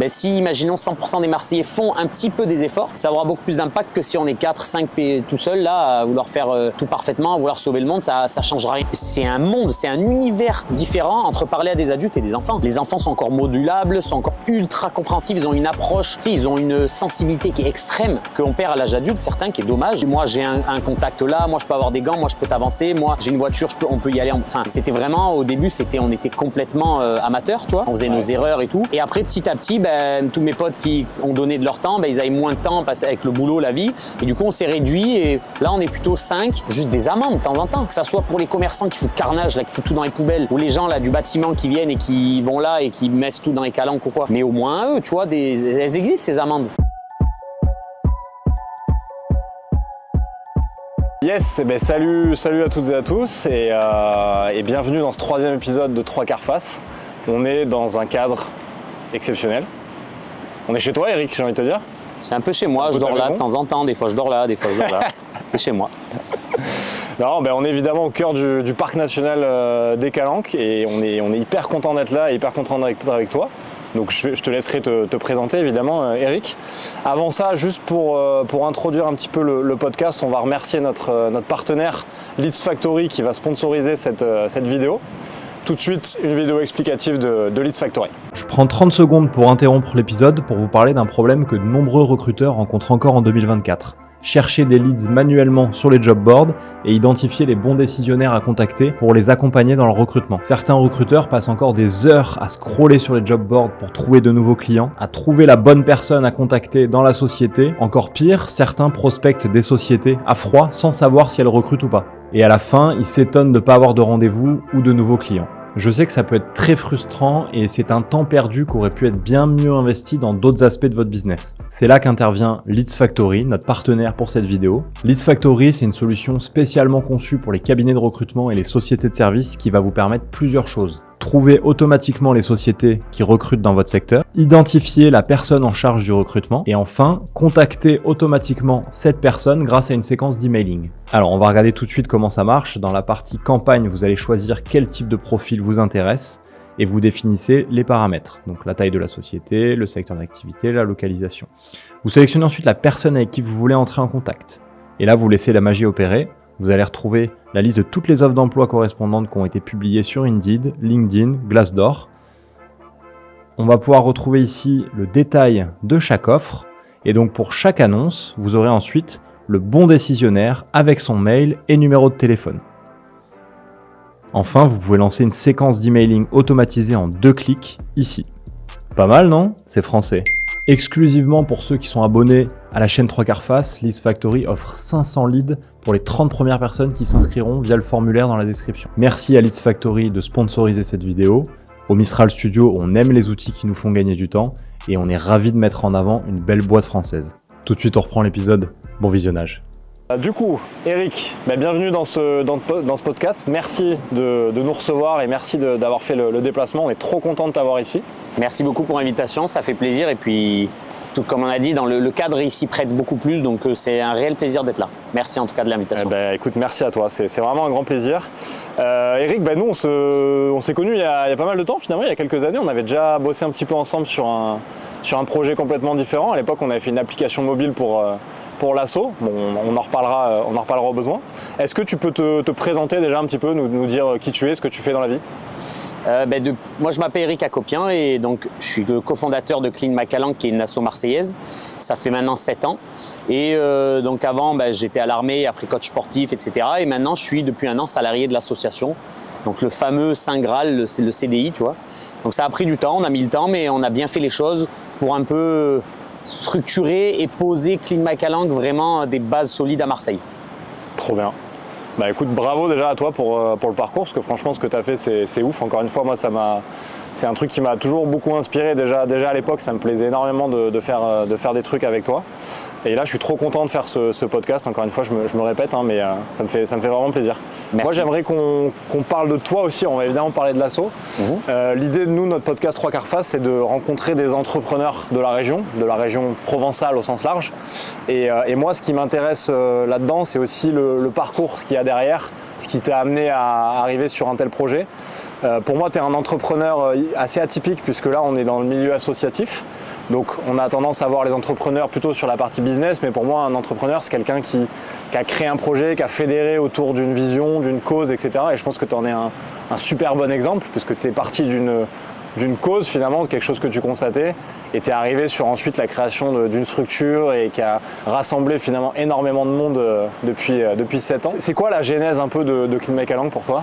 ben, si, imaginons, 100% des Marseillais font un petit peu des efforts, ça aura beaucoup plus d'impact que si on est 4, 5 tout seul là, à vouloir faire tout parfaitement, à vouloir sauver le monde, ça changera rien. C'est un monde, c'est un univers différent entre parler à des adultes et des enfants. Les enfants sont encore modulables, sont encore ultra compréhensifs, ils ont une approche, tu sais, ils ont une sensibilité qui est extrême, qu'on perd à l'âge adulte, certains, qui est dommage. Moi, j'ai un contact là, moi, je peux avoir des gants, moi, je peux t'avancer, moi, j'ai une voiture, on peut y aller. Enfin, c'était vraiment, au début, on était complètement amateurs, tu vois. On faisait nos erreurs et tout. Et après, petit à petit, ben, tous mes potes qui ont donné de leur temps, ben, ils avaient moins de temps passé avec le boulot, la vie. Et du coup, on s'est réduit et là, on est plutôt 5, juste des amendes de temps en temps. Que ça soit pour les commerçants qui foutent carnage, là, qui foutent tout dans les poubelles, ou les gens là du bâtiment qui viennent et qui vont là et qui mettent tout dans les calanques ou quoi. Mais au moins eux, tu vois, elles existent ces amendes. Yes, ben salut à toutes et à tous et bienvenue dans ce 3e épisode de 3 quarts face. On est dans un cadre exceptionnel. On est chez toi, Eric, j'ai envie de te dire. C'est un peu chez moi, je dors là de temps en temps, des fois je dors là, des fois je dors là. C'est chez moi. Non, ben on est évidemment au cœur du parc national des Calanques et on est hyper content d'être là, hyper content d'être avec toi. Donc je te laisserai te présenter évidemment, Eric. Avant ça, juste pour introduire un petit peu le podcast, on va remercier notre partenaire Leads Factory qui va sponsoriser cette vidéo. Tout de suite, une vidéo explicative de Leads Factory. Je prends 30 secondes pour interrompre l'épisode pour vous parler d'un problème que de nombreux recruteurs rencontrent encore en 2024. Chercher des leads manuellement sur les job boards et identifier les bons décisionnaires à contacter pour les accompagner dans le recrutement. Certains recruteurs passent encore des heures à scroller sur les job boards pour trouver de nouveaux clients, à trouver la bonne personne à contacter dans la société. Encore pire, certains prospectent des sociétés à froid sans savoir si elles recrutent ou pas. Et à la fin, ils s'étonnent de ne pas avoir de rendez-vous ou de nouveaux clients. Je sais que ça peut être très frustrant et c'est un temps perdu qui aurait pu être bien mieux investi dans d'autres aspects de votre business. C'est là qu'intervient Leads Factory, notre partenaire pour cette vidéo. Leads Factory, c'est une solution spécialement conçue pour les cabinets de recrutement et les sociétés de services qui va vous permettre plusieurs choses. Trouver automatiquement les sociétés qui recrutent dans votre secteur, identifier la personne en charge du recrutement et enfin, contacter automatiquement cette personne grâce à une séquence d'emailing. Alors, on va regarder tout de suite comment ça marche. Dans la partie campagne, vous allez choisir quel type de profil vous intéresse et vous définissez les paramètres. Donc, la taille de la société, le secteur d'activité, la localisation. Vous sélectionnez ensuite la personne avec qui vous voulez entrer en contact. Et là, vous laissez la magie opérer. Vous allez retrouver la liste de toutes les offres d'emploi correspondantes qui ont été publiées sur Indeed, LinkedIn, Glassdoor. On va pouvoir retrouver ici le détail de chaque offre. Et donc pour chaque annonce, vous aurez ensuite le bon décisionnaire avec son mail et numéro de téléphone. Enfin, vous pouvez lancer une séquence d'emailing automatisée en 2 clics ici. Pas mal, non? C'est français. Exclusivement pour ceux qui sont abonnés à la chaîne 3 quarts face, Leads Factory offre 500 leads pour les 30 premières personnes qui s'inscriront via le formulaire dans la description. Merci à Leads Factory de sponsoriser cette vidéo. Au Mistral Studio, on aime les outils qui nous font gagner du temps et on est ravis de mettre en avant une belle boîte française. Tout de suite, on reprend l'épisode. Bon visionnage. Du coup, Eric, bienvenue dans ce podcast. Merci de nous recevoir et merci d'avoir fait le déplacement. On est trop content de t'avoir ici. Merci beaucoup pour l'invitation, ça fait plaisir. Et puis, tout comme on a dit, dans le cadre ici prête beaucoup plus. Donc, c'est un réel plaisir d'être là. Merci en tout cas de l'invitation. Écoute, merci à toi. C'est vraiment un grand plaisir. Eric, nous, on s'est connus il y a pas mal de temps finalement. Il y a quelques années, on avait déjà bossé un petit peu ensemble sur un projet complètement différent. À l'époque, on avait fait une application mobile pour l'assaut. Bon, on en reparlera au besoin. Est-ce que tu peux te présenter déjà un petit peu, nous dire qui tu es, ce que tu fais dans la vie? Moi, je m'appelle Eric Acopian et donc je suis le cofondateur de Clean My Calanques, qui est une asso marseillaise. Ça fait maintenant 7 ans. Et donc avant, j'étais à l'armée, après coach sportif, etc. Et maintenant, je suis depuis 1 an salarié de l'association. Donc le fameux Saint Graal, c'est le CDI, tu vois. Donc ça a pris du temps, on a mis le temps, mais on a bien fait les choses pour un peu structurer et poser Clean My Calanques vraiment des bases solides à Marseille. Trop bien. Écoute, bravo déjà à toi pour le parcours, parce que franchement ce que tu as fait c'est ouf. Encore une fois, moi c'est un truc qui m'a toujours beaucoup inspiré. Déjà à l'époque, ça me plaisait énormément de faire des trucs avec toi. Et là, je suis trop content de faire ce podcast. Encore une fois, je me répète, mais ça me fait vraiment plaisir. Merci. Moi, j'aimerais qu'on parle de toi aussi. On va évidemment parler de l'asso. L'idée de notre podcast 3 quarts face, c'est de rencontrer des entrepreneurs de la région provençale au sens large. Et moi, ce qui m'intéresse là-dedans, c'est aussi le parcours, ce qu'il y a derrière, ce qui t'a amené à arriver sur un tel projet. Pour moi, tu es un entrepreneur assez atypique, puisque là, on est dans le milieu associatif. Donc on a tendance à voir les entrepreneurs plutôt sur la partie business, mais pour moi un entrepreneur c'est quelqu'un qui a créé un projet, qui a fédéré autour d'une vision, d'une cause, etc. Et je pense que tu en es un super bon exemple, puisque tu es parti d'une cause finalement, de quelque chose que tu constatais, et tu es arrivé sur ensuite la création d'une structure et qui a rassemblé finalement énormément de monde depuis 7 ans. C'est quoi la genèse un peu de Clean My Calanque pour toi?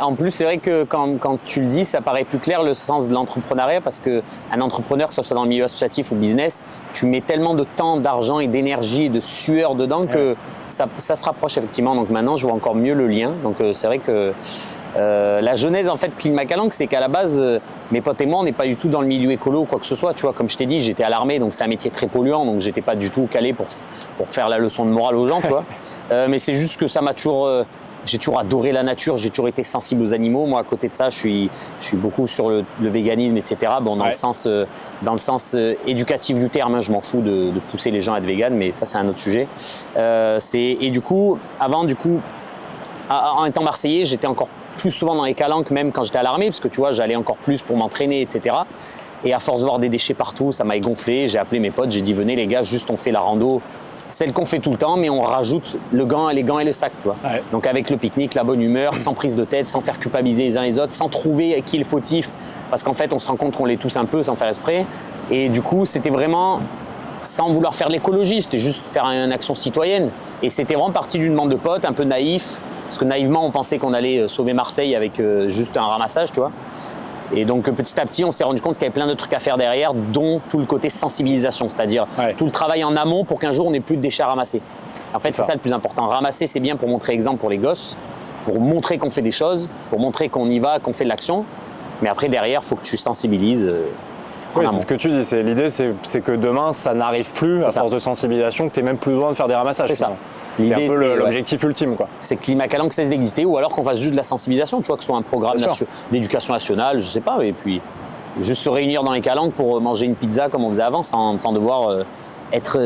En plus, c'est vrai que quand tu le dis, ça paraît plus clair le sens de l'entrepreneuriat, parce qu'un entrepreneur, que ce soit dans le milieu associatif ou business, tu mets tellement de temps, d'argent et d'énergie et de sueur dedans que ça se rapproche effectivement. Donc maintenant, je vois encore mieux le lien. Donc c'est vrai que la genèse en fait Clean My Calanque, c'est qu'à la base, mes potes et moi, on n'est pas du tout dans le milieu écolo ou quoi que ce soit. Tu vois, comme je t'ai dit, j'étais à l'armée, donc c'est un métier très polluant, donc j'étais pas du tout calé pour faire la leçon de morale aux gens, tu vois. Mais c'est juste que ça m'a toujours j'ai toujours adoré la nature, j'ai toujours été sensible aux animaux. Moi, à côté de ça, je suis beaucoup sur le véganisme, etc. Bon, dans le sens éducatif du terme, hein, je m'en fous de pousser les gens à être véganes, mais ça, c'est un autre sujet. Et du coup, en étant marseillais, j'étais encore plus souvent dans les calanques, même quand j'étais à l'armée, parce que tu vois, j'allais encore plus pour m'entraîner, etc. Et à force de voir des déchets partout, ça m'a gonflé. J'ai appelé mes potes, j'ai dit venez les gars, juste on fait la rando, celle qu'on fait tout le temps, mais on rajoute les gants et le sac, tu vois. Ouais. Donc avec le pique-nique, la bonne humeur, sans prise de tête, sans faire culpabiliser les uns les autres, sans trouver qui est le fautif, parce qu'en fait on se rend compte qu'on l'est tous un peu sans faire exprès. Et du coup, c'était vraiment sans vouloir faire l'écologie, c'était juste faire une action citoyenne. Et c'était vraiment parti d'une bande de potes un peu naïfs, parce que naïvement on pensait qu'on allait sauver Marseille avec juste un ramassage, tu vois. Et donc petit à petit on s'est rendu compte qu'il y avait plein de trucs à faire derrière, dont tout le côté sensibilisation, c'est-à-dire tout le travail en amont pour qu'un jour on n'ait plus de déchets à ramasser. En fait c'est ça le plus important. Ramasser c'est bien pour montrer exemple pour les gosses, pour montrer qu'on fait des choses, pour montrer qu'on y va, qu'on fait de l'action. Mais après derrière il faut que tu sensibilises. Oui, c'est ce que tu dis. L'idée, c'est que demain, ça n'arrive plus à force de sensibilisation, que tu n'aies même plus besoin de faire des ramassages. C'est ça. C'est un peu l'objectif ultime, quoi. C'est que Clean My Calanque cesse d'exister, ou alors qu'on fasse juste de la sensibilisation, tu vois, que ce soit un programme d'éducation nationale, je sais pas, et puis juste se réunir dans les calanques pour manger une pizza comme on faisait avant, sans devoir être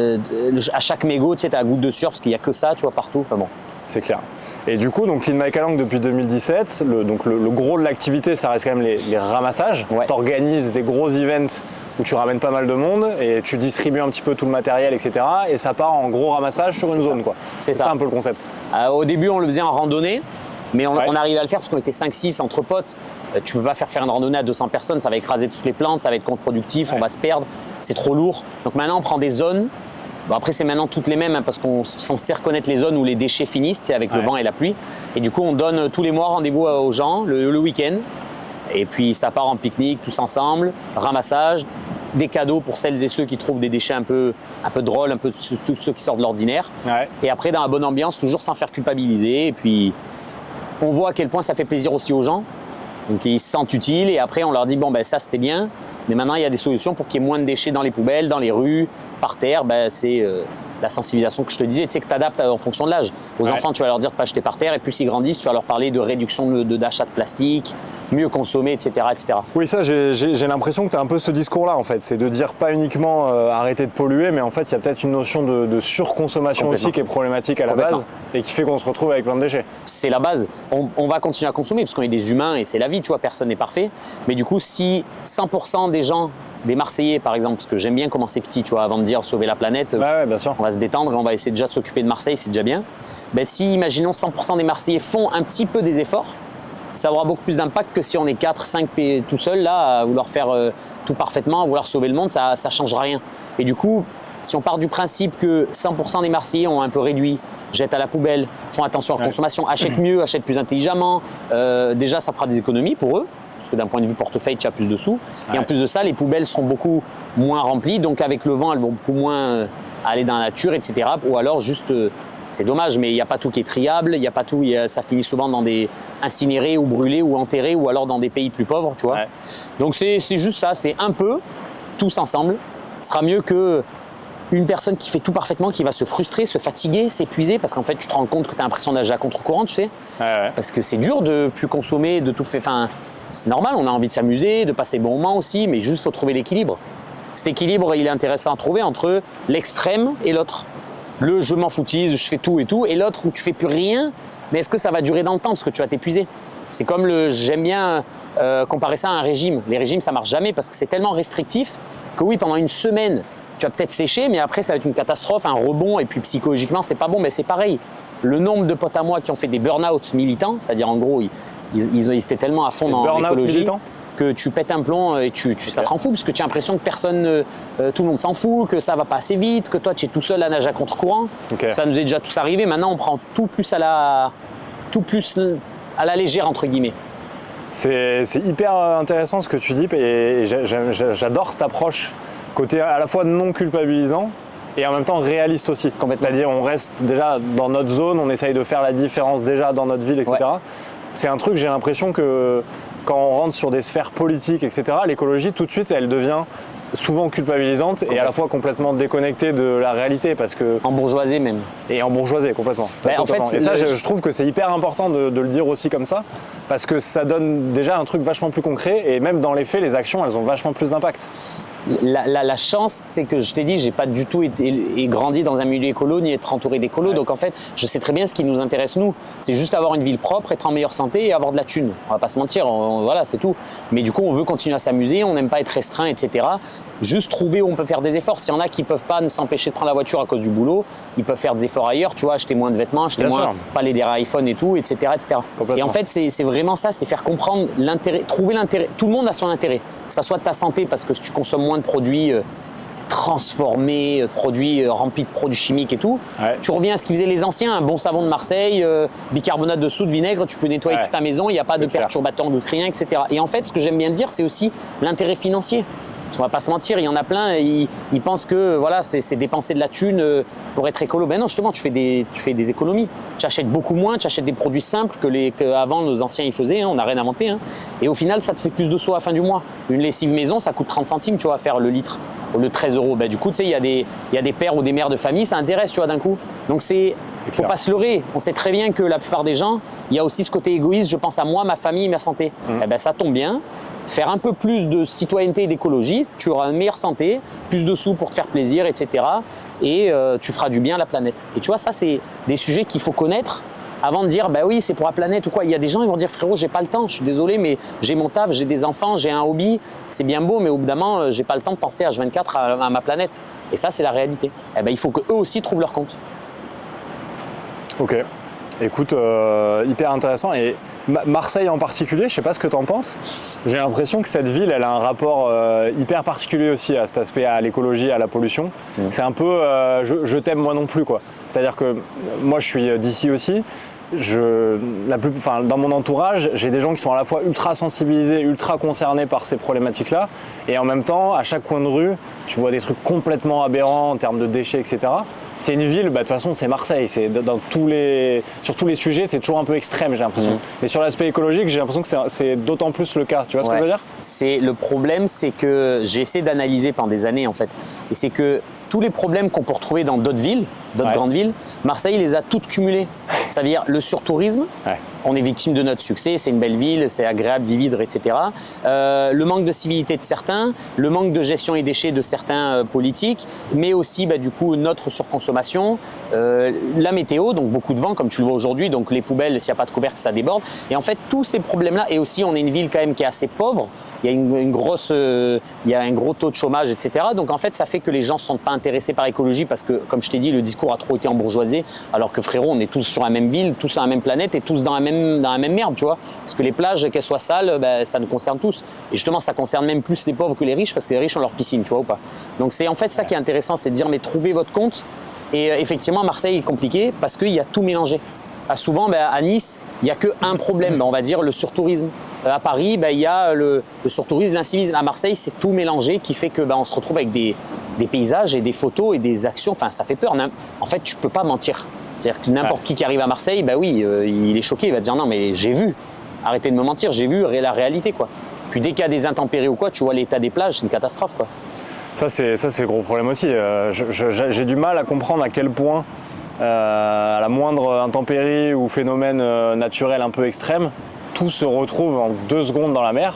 à chaque mégot, tu sais, t'as la goutte de sueur parce qu'il n'y a que ça, tu vois, partout. Enfin bon. C'est clair. Et du coup, donc Clean My Calanque depuis 2017, le gros de l'activité, ça reste quand même les ramassages. Ouais. Tu organises des gros events où tu ramènes pas mal de monde et tu distribues un petit peu tout le matériel, etc. Et ça part en gros ramassage sur une zone, quoi. C'est ça un peu le concept. Au début, on le faisait en randonnée, mais on arrivait à le faire parce qu'on était 5-6 entre potes. Tu peux pas faire une randonnée à 200 personnes, ça va écraser toutes les plantes, ça va être contre-productif, on va se perdre, c'est trop lourd. Donc maintenant, on prend des zones. Bon, après, c'est maintenant toutes les mêmes hein, parce qu'on est censé reconnaître les zones où les déchets finissent avec le vent et la pluie. Et du coup, on donne tous les mois rendez-vous aux gens le week-end. Et puis, ça part en pique-nique tous ensemble, ramassage, des cadeaux pour celles et ceux qui trouvent des déchets un peu drôles, un peu tous ceux qui sortent de l'ordinaire. Ouais. Et après, dans la bonne ambiance, toujours sans faire culpabiliser. Et puis, on voit à quel point ça fait plaisir aussi aux gens. Donc ils se sentent utiles et après on leur dit bon ben ça c'était bien, mais maintenant il y a des solutions pour qu'il y ait moins de déchets dans les poubelles, dans les rues, par terre. C'est la sensibilisation que je te disais, tu sais que tu adaptes en fonction de l'âge. Aux enfants tu vas leur dire de ne pas jeter par terre et plus ils grandissent tu vas leur parler de réduction d'achat de plastique, mieux consommer, etc. etc. Oui ça j'ai l'impression que tu as un peu ce discours là en fait, c'est de dire pas uniquement arrêter de polluer, mais en fait il y a peut-être une notion de surconsommation aussi qui est problématique à la base et qui fait qu'on se retrouve avec plein de déchets. C'est la base, on va continuer à consommer parce qu'on est des humains et c'est la vie, tu vois, personne n'est parfait. Mais du coup si 100% des gens, des Marseillais par exemple, parce que j'aime bien commencer petit, tu vois, avant de dire sauver la planète, bien sûr. On va se détendre et on va essayer déjà de s'occuper de Marseille, c'est déjà bien. Si imaginons 100% des Marseillais font un petit peu des efforts, ça aura beaucoup plus d'impact que si on est 4-5 pays tout seul là, à vouloir faire tout parfaitement, à vouloir sauver le monde, ça ne change rien. Et du coup, si on part du principe que 100% des Marseillais ont un peu réduit, jettent à la poubelle, font attention à la consommation, achètent mieux, achètent plus intelligemment, déjà ça fera des économies pour eux, parce que d'un point de vue portefeuille, tu as plus de sous. Et en plus de ça, les poubelles seront beaucoup moins remplies, donc avec le vent, elles vont beaucoup moins aller dans la nature, etc. Ou alors juste... c'est dommage, mais il n'y a pas tout qui est triable, il n'y a pas tout, ça finit souvent dans des incinérés ou brûlés ou enterrés ou alors dans des pays plus pauvres, tu vois. Ouais. Donc c'est juste ça, c'est un peu, tous ensemble, ce sera mieux que une personne qui fait tout parfaitement, qui va se frustrer, se fatiguer, s'épuiser, parce qu'en fait tu te rends compte que tu as l'impression d'agir à contre-courant, tu sais. Ouais. Parce que c'est dur de plus consommer, de tout faire, enfin c'est normal, on a envie de s'amuser, de passer bon moment aussi, mais juste il faut trouver l'équilibre. Cet équilibre, il est intéressant à trouver entre l'extrême et l'autre. Le je m'en foutise, je fais tout, et l'autre où tu fais plus rien, mais est-ce que ça va durer dans le temps parce que tu vas t'épuiser? C'est comme j'aime bien comparer ça à un régime. Les régimes ça marche jamais parce que c'est tellement restrictif que oui, pendant une semaine, tu vas peut-être sécher, mais après, ça va être une catastrophe, un rebond, et puis psychologiquement, c'est pas bon, mais c'est pareil. Le nombre de potes à moi qui ont fait des burn-out militants, c'est-à-dire en gros, ils étaient tellement à fond dans l'écologie que tu pètes un plomb et ça te rend fou parce que tu as l'impression que personne, tout le monde s'en fout, que ça va pas assez vite, que toi tu es tout seul à nager à contre-courant. Ça nous est déjà tous arrivé. Maintenant, on prend tout plus à la légère entre guillemets. C'est hyper intéressant ce que tu dis et j'adore cette approche côté à la fois non culpabilisant et en même temps réaliste aussi. C'est-à-dire on reste déjà dans notre zone, on essaye de faire la différence déjà dans notre ville, etc. Ouais. C'est un truc, j'ai l'impression que quand on rentre sur des sphères politiques, etc., l'écologie, tout de suite, elle devient souvent culpabilisante et à la fois complètement déconnectée de la réalité parce que… Embourgeoisée même. Et embourgeoisée complètement. En fait, et ça, je trouve que c'est hyper important de le dire aussi comme ça parce que ça donne déjà un truc vachement plus concret et même dans les faits, les actions, elles ont vachement plus d'impact. La chance, c'est que je t'ai dit, j'ai pas du tout grandi dans un milieu écolo ni être entouré d'écolos. Ouais. Donc en fait, je sais très bien ce qui nous intéresse nous. C'est juste avoir une ville propre, être en meilleure santé et avoir de la thune. On va pas se mentir, voilà, c'est tout. Mais du coup, on veut continuer à s'amuser, on n'aime pas être restreint, etc. Juste trouver où on peut faire des efforts. S'il y en a qui peuvent pas s'empêcher de prendre la voiture à cause du boulot, ils peuvent faire des efforts ailleurs, tu vois, acheter moins de vêtements, acheter moins, pas les derrière iPhone et tout, etc. etc. Et en fait, c'est vraiment ça, c'est faire comprendre l'intérêt, trouver l'intérêt. Tout le monde a son intérêt. Que ça soit de ta santé parce que tu consommes moins de produits transformés, produits remplis de produits chimiques et tout. Ouais. Tu reviens à ce qu'ils faisaient les anciens, un bon savon de Marseille, bicarbonate de soude, vinaigre, tu peux nettoyer toute ta maison, il n'y a pas de perturbateurs endocriniens, etc. Et en fait, ce que j'aime bien dire, c'est aussi l'intérêt financier. On va pas se mentir, il y en a plein, ils pensent que voilà, c'est dépenser de la thune pour être écolo. Ben non, justement, tu fais des économies. Tu achètes beaucoup moins, tu achètes des produits simples qu'avant nos anciens ils faisaient, hein, on n'a rien inventé. Hein. Et au final, ça te fait plus de sous à la fin du mois. Une lessive maison, ça coûte 30 centimes, tu vois, faire le litre, au lieu de 13 €. Ben, du coup, tu sais, il y a des pères ou des mères de famille, ça intéresse, tu vois, d'un coup. Donc faut pas se leurrer. On sait très bien que la plupart des gens, il y a aussi ce côté égoïste, je pense à moi, ma famille, ma santé. Eh ben, ça tombe bien. Faire un peu plus de citoyenneté et d'écologie, tu auras une meilleure santé, plus de sous pour te faire plaisir, etc. Et tu feras du bien à la planète. Et tu vois, ça, c'est des sujets qu'il faut connaître avant de dire, bah oui, c'est pour la planète ou quoi. Il y a des gens, ils vont dire, frérot, j'ai pas le temps, je suis désolé, mais j'ai mon taf, j'ai des enfants, j'ai un hobby, c'est bien beau, mais au bout d'un moment, j'ai pas le temps de penser H24 à ma planète. Et ça, c'est la réalité. Eh ben, il faut qu'eux aussi trouvent leur compte. Ok. Écoute, hyper intéressant. Et Marseille en particulier, je sais pas ce que tu en penses. J'ai l'impression que cette ville, elle a un rapport hyper particulier aussi à cet aspect, à l'écologie, à la pollution. C'est un peu je t'aime moi non plus, quoi. C'est-à-dire que moi, je suis d'ici aussi. Dans mon entourage, j'ai des gens qui sont à la fois ultra sensibilisés, ultra concernés par ces problématiques-là. Et en même temps, à chaque coin de rue, tu vois des trucs complètement aberrants en termes de déchets, etc. C'est une ville, de toute façon, c'est Marseille. C'est sur tous les sujets, c'est toujours un peu extrême, j'ai l'impression. Mais sur l'aspect écologique, j'ai l'impression que c'est d'autant plus le cas. Tu vois ce que je veux dire ? Le problème, c'est que j'ai essayé d'analyser pendant des années, en fait. Et c'est que tous les problèmes qu'on peut retrouver dans d'autres villes, d'autres grandes villes, Marseille les a toutes cumulés. C'est-à-dire le surtourisme, on est victime de notre succès, c'est une belle ville, c'est agréable d'y vivre, etc. Le manque de civilité de certains, le manque de gestion des déchets de certains politiques, mais aussi du coup notre surconsommation, la météo, donc beaucoup de vent comme tu le vois aujourd'hui, donc les poubelles, s'il n'y a pas de couvercle, ça déborde. Et en fait, tous ces problèmes-là, et aussi on est une ville quand même qui est assez pauvre, il y a un gros taux de chômage, etc. Donc en fait, ça fait que les gens ne sont pas intéressés par l'écologie parce que, comme je t'ai dit, le discours a trop été embourgeoisé, alors que frérot, on est tous sur la même ville, tous sur la même planète et tous dans la même merde, tu vois. Parce que les plages, qu'elles soient sales, ça nous concerne tous. Et justement, ça concerne même plus les pauvres que les riches parce que les riches ont leur piscine, tu vois ou pas. Donc c'est en fait ça qui est intéressant, c'est de dire mais trouvez votre compte. Et effectivement, Marseille est compliqué parce qu'il y a tout mélangé. Souvent, à Nice, il n'y a qu'un problème, on va dire le surtourisme. À Paris, il y a le surtourisme, l'incivisme. À Marseille, c'est tout mélangé qui fait que on se retrouve avec des paysages et des photos et des actions. Enfin, ça fait peur. En fait, tu ne peux pas mentir. C'est-à-dire que n'importe qui arrive à Marseille, il est choqué, il va te dire non, mais j'ai vu. Arrêtez de me mentir, j'ai vu la réalité, quoi. Puis dès qu'il y a des intempéries ou quoi, tu vois l'état des plages, c'est une catastrophe, quoi. Ça, c'est le gros problème aussi. J'ai du mal à comprendre à quel point, à la moindre intempérie ou phénomène naturel un peu extrême, tout se retrouve en 2 secondes dans la mer.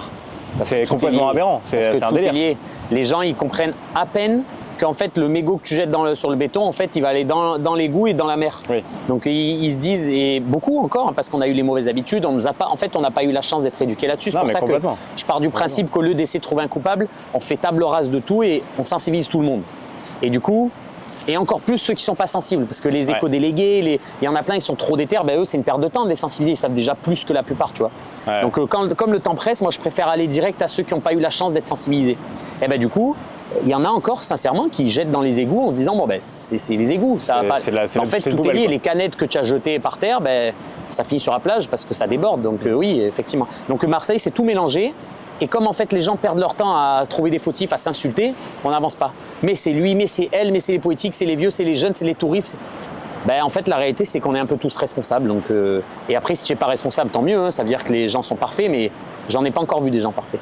C'est complètement aberrant. C'est un délire. Les gens, ils comprennent à peine qu'en fait, le mégot que tu jettes sur le béton, en fait, il va aller dans l'égout et dans la mer. Oui. Donc, ils se disent, et beaucoup encore, hein, parce qu'on a eu les mauvaises habitudes, on n'a pas eu la chance d'être éduqués là-dessus. C'est pour ça que je pars du principe qu'au lieu d'essayer de trouver un coupable, on fait table rase de tout et on sensibilise tout le monde. Et du coup, et encore plus ceux qui ne sont pas sensibles, parce que les éco-délégués, il y en a plein, ils sont trop déter, eux c'est une perte de temps de les sensibiliser, ils savent déjà plus que la plupart, tu vois. Ouais. Donc comme le temps presse, moi je préfère aller direct à ceux qui n'ont pas eu la chance d'être sensibilisés. Et du coup, il y en a encore sincèrement qui jettent dans les égouts en se disant c'est les égouts, ça va pas. En fait tout est lié, les canettes que tu as jetées par terre, ça finit sur la plage parce que ça déborde, donc oui effectivement. Donc Marseille c'est tout mélangé. Et comme en fait les gens perdent leur temps à trouver des fautifs, à s'insulter, on n'avance pas. Mais c'est lui, mais c'est elle, mais c'est les politiques, c'est les vieux, c'est les jeunes, c'est les touristes. En fait la réalité c'est qu'on est un peu tous responsables. Donc, et après si tu n'es pas responsable tant mieux, hein, ça veut dire que les gens sont parfaits, mais j'en ai pas encore vu des gens parfaits.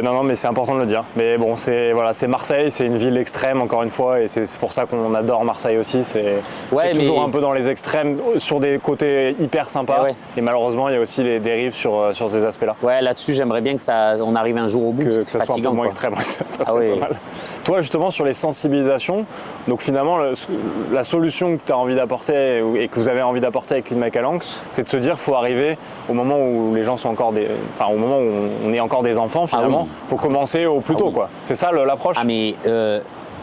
Non, mais c'est important de le dire. Mais bon, c'est Marseille, c'est une ville extrême encore une fois, et c'est pour ça qu'on adore Marseille aussi. C'est toujours un peu dans les extrêmes, sur des côtés hyper sympas. Et malheureusement, il y a aussi les dérives sur ces aspects-là. Ouais, là-dessus, j'aimerais bien on arrive un jour au bout, que c'est ça fatigant. Soit un peu moins extrême, ça serait pas mal. Toi, justement, sur les sensibilisations, donc finalement, la solution que tu as envie d'apporter et que vous avez envie d'apporter avec Clean My Calanque, c'est de se dire qu'il faut arriver au moment où les gens sont encore au moment où on est encore des enfants. Finalement, faut commencer au plus tôt, quoi. C'est ça l'approche. Ah mais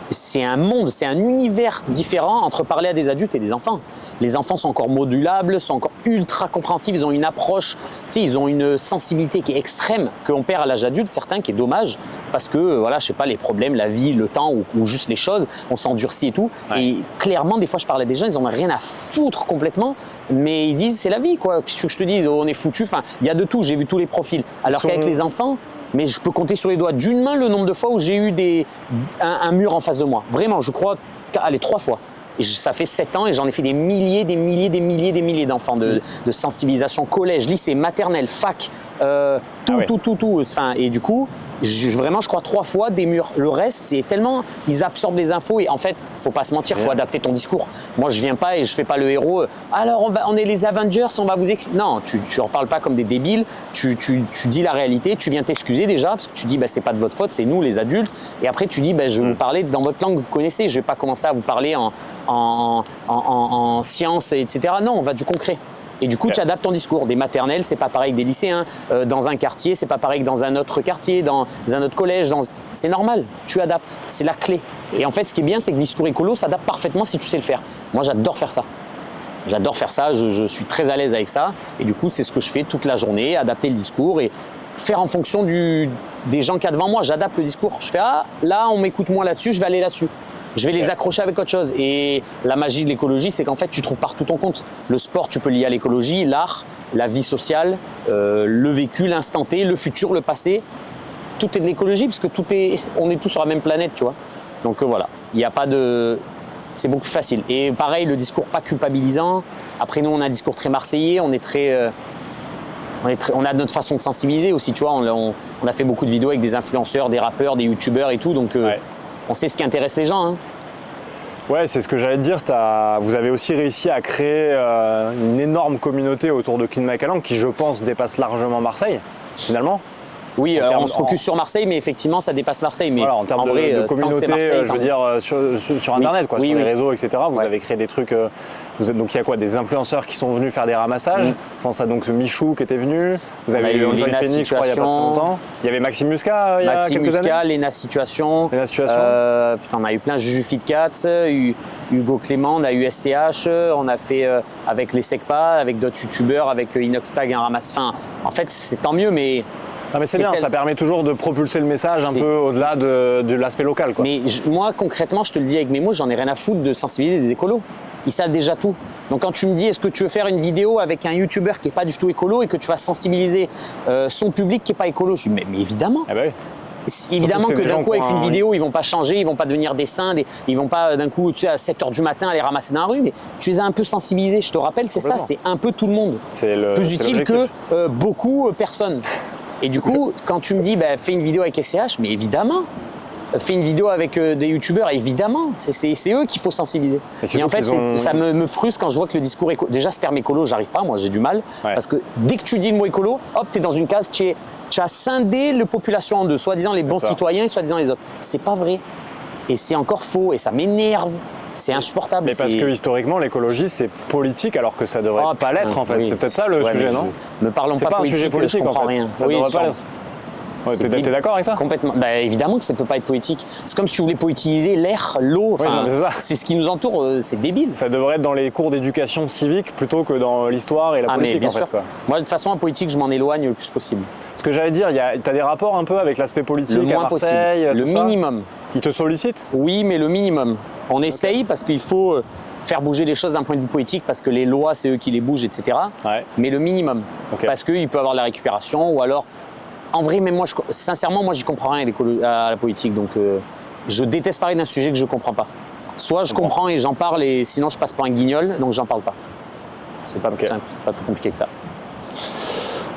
c'est un monde, c'est un univers différent entre parler à des adultes et des enfants. Les enfants sont encore modulables, sont encore ultra compréhensifs, ils ont une approche, ils ont une sensibilité qui est extrême qu'on perd à l'âge adulte, certains, qui est dommage parce que voilà, je sais pas, les problèmes, la vie, le temps ou juste les choses, on s'endurcit et tout. Ouais. Et clairement, des fois, je parlais à des gens, ils en ont rien à foutre complètement, mais ils disent c'est la vie, quoi. Qu'est-ce que je te dis, on est foutu. Enfin, il y a de tout. J'ai vu tous les profils. Alors qu'avec les enfants. Mais je peux compter sur les doigts d'une main le nombre de fois où j'ai eu un mur en face de moi. Vraiment, je crois, 3 fois. Et ça fait 7 ans et j'en ai fait des milliers d'enfants de sensibilisation, collège, lycée, maternelle, fac, tout. Enfin, et du coup, vraiment, je crois 3 fois des murs. Le reste, c'est tellement, ils absorbent les infos et en fait, faut pas se mentir, faut adapter ton discours. Moi, je viens pas et je fais pas le héros. Alors, on est les Avengers, on va vous expliquer. Non, tu en parles pas comme des débiles. Tu dis la réalité, tu viens t'excuser déjà parce que tu dis, c'est pas de votre faute, c'est nous, les adultes. Et après, tu dis, je vais vous parler dans votre langue que vous connaissez. Je vais pas commencer à vous parler en sciences, etc. Non, on va du concret. Et du coup, tu adaptes ton discours. Des maternelles, c'est pas pareil que des lycéens. Dans un quartier, c'est pas pareil que dans un autre quartier, dans un autre collège. C'est normal, tu adaptes. C'est la clé. Et en fait, ce qui est bien, c'est que le discours écolo s'adapte parfaitement si tu sais le faire. Moi, j'adore faire ça. Je suis très à l'aise avec ça. Et du coup, c'est ce que je fais toute la journée, adapter le discours et faire en fonction des gens qu'il y a devant moi. J'adapte le discours. Je fais, là, on m'écoute moins là-dessus, je vais aller là-dessus. Je vais les accrocher avec autre chose. Et la magie de l'écologie, c'est qu'en fait, tu trouves partout ton compte. Le sport, tu peux lier à l'écologie, l'art, la vie sociale, le vécu, l'instant T, le futur, le passé. Tout est de l'écologie parce que on est tous sur la même planète, tu vois. Donc voilà, il n'y a pas de... C'est beaucoup plus facile. Et pareil, le discours pas culpabilisant. Après, nous, on a un discours très marseillais. On a notre façon de sensibiliser aussi, tu vois. On a fait beaucoup de vidéos avec des influenceurs, des rappeurs, des youtubeurs et tout. Donc... on sait ce qui intéresse les gens. Hein. Ouais, c'est ce que j'allais te dire. Vous avez aussi réussi à créer une énorme communauté autour de Clean My Calanque qui, je pense, dépasse largement Marseille, finalement. Oui, on se focus sur Marseille, mais effectivement, ça dépasse Marseille. Mais voilà, en termes de communauté, Marseille, je veux dire, sur Internet, quoi, sur les réseaux, etc. Vous avez créé des trucs. Donc il y a quoi, des influenceurs qui sont venus faire des ramassages. Je pense à donc Michou qui était venu. Vous avez eu Enjoy Phoenix, je crois, il n'y a pas très longtemps. Il y avait Maxime Muscat il y a quelques années. Léna Situation. On a eu plein. Juju Fitcats, Hugo Clément, on a eu SCH, on a fait avec les Secpa, avec d'autres youtubeurs, avec Inoxtag, un ramasse. Enfin, en fait, c'est tant mieux, mais. Non mais c'est bien, ça permet toujours de propulser le message un peu au-delà de l'aspect local, quoi. Mais moi, concrètement, je te le dis avec mes mots, j'en ai rien à foutre de sensibiliser des écolos. Ils savent déjà tout. Donc quand tu me dis, est-ce que tu veux faire une vidéo avec un youtubeur qui n'est pas du tout écolo et que tu vas sensibiliser son public qui n'est pas écolo, je dis, mais évidemment. Ah bah oui. Évidemment que d'un coup, avec une vidéo, ils vont pas changer, ils vont pas devenir des saints, ils vont pas d'un coup, tu sais, à 7h du matin aller ramasser dans la rue, mais tu les as un peu sensibilisés. Je te rappelle, c'est ça, c'est un peu tout le monde. Plus utile que beaucoup personne. Et du coup, quand tu me dis, fais une vidéo avec SCH, mais évidemment. Fais une vidéo avec des youtubeurs, évidemment. C'est eux qu'il faut sensibiliser. Et en fait, ça me frustre quand je vois que le discours écolo. Déjà, ce terme écolo, j'arrive pas, moi, j'ai du mal. Ouais. Parce que dès que tu dis le mot écolo, hop, tu es dans une case, tu as scindé la population en deux, soi-disant les bons citoyens et soi-disant les autres. C'est pas vrai. Et c'est encore faux et ça m'énerve. C'est insupportable. Mais parce que historiquement, l'écologie, c'est politique alors que ça devrait pas l'être en fait. Oui, c'est peut-être ça le sujet, non? Ne parlons pas un sujet politique, je comprends en fait. rien. Ça devrait pas l'être. Ouais, t'es d'accord avec ça? Complètement. Bah, évidemment que ça peut pas être politique. C'est comme si tu voulais politiser l'air, l'eau. Oui, c'est ce qui nous entoure, c'est débile. Ça devrait être dans les cours d'éducation civique plutôt que dans l'histoire et la politique, mais bien en fait. sûr. Quoi. Moi, de toute façon, en politique, je m'en éloigne le plus possible. Ce que j'allais dire, t'as des rapports un peu avec l'aspect politique Le moins à Marseille, possible. Le minimum. Ils te sollicitent? Oui, mais le minimum. On essaye parce qu'il faut faire bouger les choses d'un point de vue politique parce que les lois, c'est eux qui les bougent, etc. Ouais. Mais le minimum. Okay. Parce qu'il peut avoir de la récupération ou alors... En vrai, même moi, sincèrement, moi, j'y comprends rien à la politique. Donc, je déteste parler d'un sujet que je ne comprends pas. Soit je comprends et j'en parle, et sinon, je passe pour un guignol, donc j'en parle pas. C'est pas plus simple, pas plus compliqué que ça.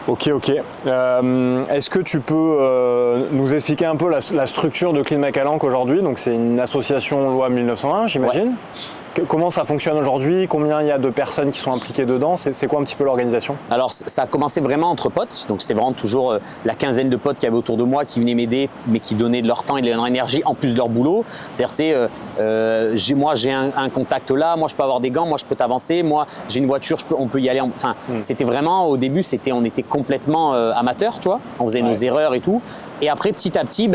Ok. Est-ce que tu peux nous expliquer un peu la structure de Clean-McAlanck aujourd'hui? Donc, c'est une association loi 1901, j'imagine. Ouais. Comment ça fonctionne aujourd'hui? Combien il y a de personnes qui sont impliquées dedans? C'est quoi un petit peu l'organisation? Alors ça a commencé vraiment entre potes, donc c'était vraiment toujours la quinzaine de potes qu'il y avait autour de moi qui venaient m'aider, mais qui donnaient de leur temps et de leur énergie en plus de leur boulot. C'est-à-dire, tu sais, moi j'ai un contact là, moi je peux avoir des gants, moi je peux t'avancer, moi j'ai une voiture, on peut y aller. Enfin, c'était vraiment, au début, on était complètement amateurs, tu vois. On faisait nos erreurs et tout. Et après, petit à petit,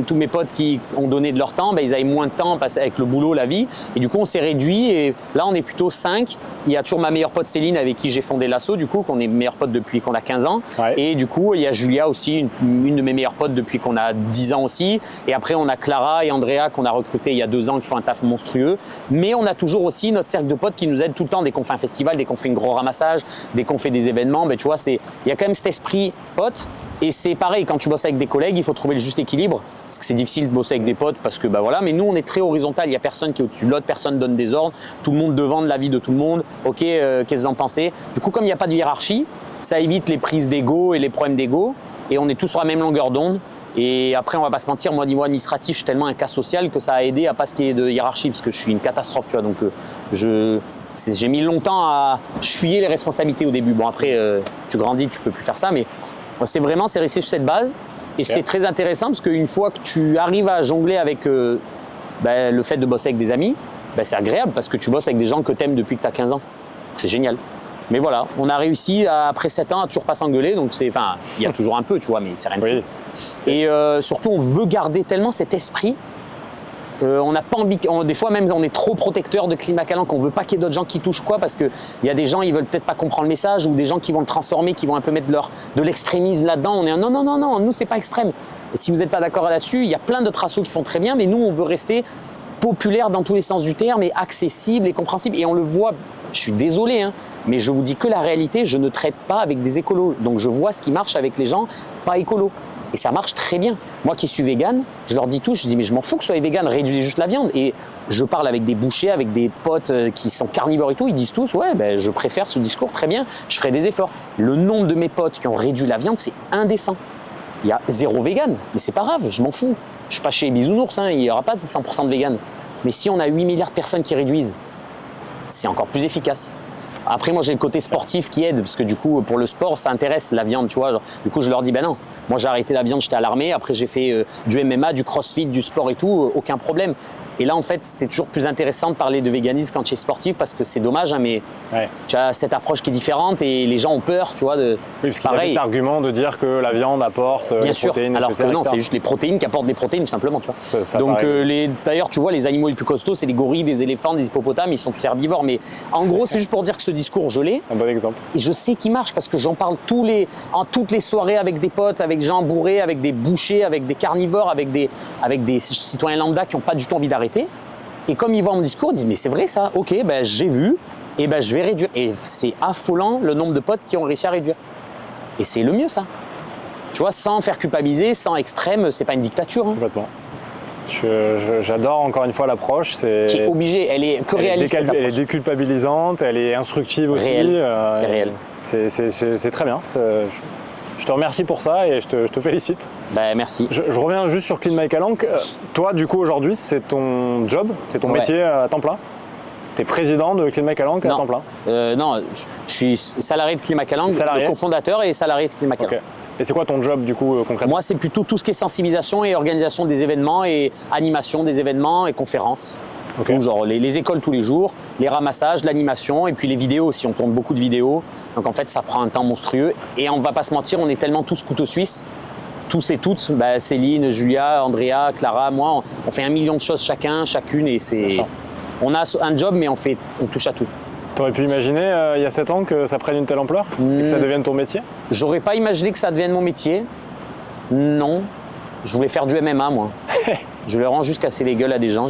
tous mes potes qui ont donné de leur temps, ils avaient moins de temps avec le boulot, la vie. Et du coup, on s'est réduit. Et là, on est plutôt 5. Il y a toujours ma meilleure pote Céline avec qui j'ai fondé l'assaut, du coup, qu'on est meilleure pote depuis qu'on a 15 ans. Ouais. Et du coup, il y a Julia aussi, une de mes meilleures potes depuis qu'on a 10 ans aussi. Et après, on a Clara et Andrea qu'on a recrutés il y a 2 ans qui font un taf monstrueux. Mais on a toujours aussi notre cercle de potes qui nous aident tout le temps dès qu'on fait un festival, dès qu'on fait un gros ramassage, dès qu'on fait des événements. Tu vois, il y a quand même cet esprit pote. Et c'est pareil, quand tu bosses avec des collègues, il faut trouver le juste équilibre. Parce que c'est difficile de bosser avec des potes parce que voilà. Mais nous, on est très horizontal. Il n'y a personne qui est au-dessus de l'autre, personne donne des ordres. Tout le monde demande l'avis de tout le monde. Ok, qu'est-ce que vous en pensez? Du coup, comme il n'y a pas de hiérarchie, ça évite les prises d'ego et les problèmes d'ego. Et on est tous sur la même longueur d'onde. Et après, on va pas se mentir, moi, au niveau administratif, je suis tellement un cas social que ça a aidé à pas ce qu'il y ait de hiérarchie parce que je suis une catastrophe, tu vois. Donc, j'ai mis longtemps à... Je fuyais les responsabilités au début. Bon, après, tu grandis, tu peux plus faire ça, mais c'est resté sur cette base. Et c'est très intéressant parce qu'une fois que tu arrives à jongler avec le fait de bosser avec des amis, c'est agréable parce que tu bosses avec des gens que tu aimes depuis que tu as 15 ans. C'est génial. Mais voilà, on a réussi après 7 ans à toujours pas s'engueuler, donc il y a toujours un peu, tu vois, mais c'est rien de fou. Et surtout, on veut garder tellement cet esprit. On n'a pas envie, des fois même on est trop protecteur de Clean-McAlanck, qu'on veut pas qu'il y ait d'autres gens qui touchent parce qu'il y a des gens, ils veulent peut-être pas comprendre le message ou des gens qui vont le transformer, qui vont un peu mettre de l'extrémisme là-dedans. On est non, nous c'est pas extrême. Et si vous n'êtes pas d'accord là-dessus, il y a plein d'autres assos qui font très bien, mais nous on veut rester populaire dans tous les sens du terme et accessible et compréhensible. Et on le voit, je suis désolé, mais je vous dis que la réalité, je ne traite pas avec des écolos. Donc je vois ce qui marche avec les gens pas écolos. Et ça marche très bien. Moi qui suis vegan, je leur dis tout, je dis mais je m'en fous que vous soyez vegan, réduisez juste la viande. Et je parle avec des bouchers, avec des potes qui sont carnivores et tout, ils disent tous ouais, je préfère ce discours, très bien, je ferai des efforts. Le nombre de mes potes qui ont réduit la viande, c'est indécent. Il y a 0 vegan, mais c'est pas grave, je m'en fous. Je suis pas chez Bisounours, il n'y aura pas de 100% de vegan. Mais si on a 8 milliards de personnes qui réduisent, c'est encore plus efficace. Après, moi, j'ai le côté sportif qui aide, parce que du coup, pour le sport, ça intéresse la viande, tu vois. Du coup, je leur dis, non, moi, j'ai arrêté la viande, j'étais à l'armée. Après, j'ai fait du MMA, du crossfit, du sport et tout, aucun problème. Et là, en fait, c'est toujours plus intéressant de parler de véganisme quand tu es sportif, parce que c'est dommage, mais tu as cette approche qui est différente et les gens ont peur, tu vois. Oui, parce qu'il y a l'argument de dire que la viande apporte bien les sûr, protéines alors nécessaires. Que non, c'est juste les protéines qui apportent des protéines, simplement, tu vois. Ça donc, d'ailleurs, tu vois, les animaux les plus costauds, c'est des gorilles, des éléphants, des hippopotames, ils sont tous herbivores. Mais en gros, c'est juste pour dire que ce discours, je l'ai. Un bon exemple. Et je sais qu'il marche parce que j'en parle en toutes les soirées avec des potes, avec des gens bourrés, avec des bouchers, avec des carnivores, avec des citoyens lambda qui n'ont pas du tout envie d'arrêter. Et comme ils voient mon discours, ils disent mais c'est vrai ça, ok, j'ai vu, et je vais réduire. Et c'est affolant le nombre de potes qui ont réussi à réduire. Et c'est le mieux ça. Tu vois, sans faire culpabiliser, sans extrême, c'est pas une dictature. Complètement. J'adore encore une fois l'approche. Tu es obligé, elle est que réaliste. Elle est déculpabilisante, elle est instructive aussi. C'est réel. C'est très bien. Je te remercie pour ça et je te félicite. Merci. Je reviens juste sur Clean-McAlanck. Toi, du coup, aujourd'hui, c'est ton job, c'est ton métier à temps plein? Tu es président de Clean-McAlanck à temps plein? Non, je suis salarié de Clean-McAlanck, le cofondateur et salarié de Clean-McAlanck. Okay. Et c'est quoi ton job du coup concrètement? Moi, c'est plutôt tout ce qui est sensibilisation et organisation des événements et animation des événements et conférences. Okay. Tout, genre les écoles tous les jours, les ramassages, l'animation et puis les vidéos aussi. On tourne beaucoup de vidéos. Donc en fait, ça prend un temps monstrueux. Et on va pas se mentir, on est tellement tous couteaux suisses. Tous et toutes, Céline, Julia, Andrea, Clara, moi, on fait 1 million de choses chacune et on a un job mais on touche à tout. T'aurais pu imaginer il y a 7 ans que ça prenne une telle ampleur et que ça devienne ton métier? J'aurais pas imaginé que ça devienne mon métier. Non. Je voulais faire du MMA moi. Je voulais vraiment juste casser les gueules à des gens.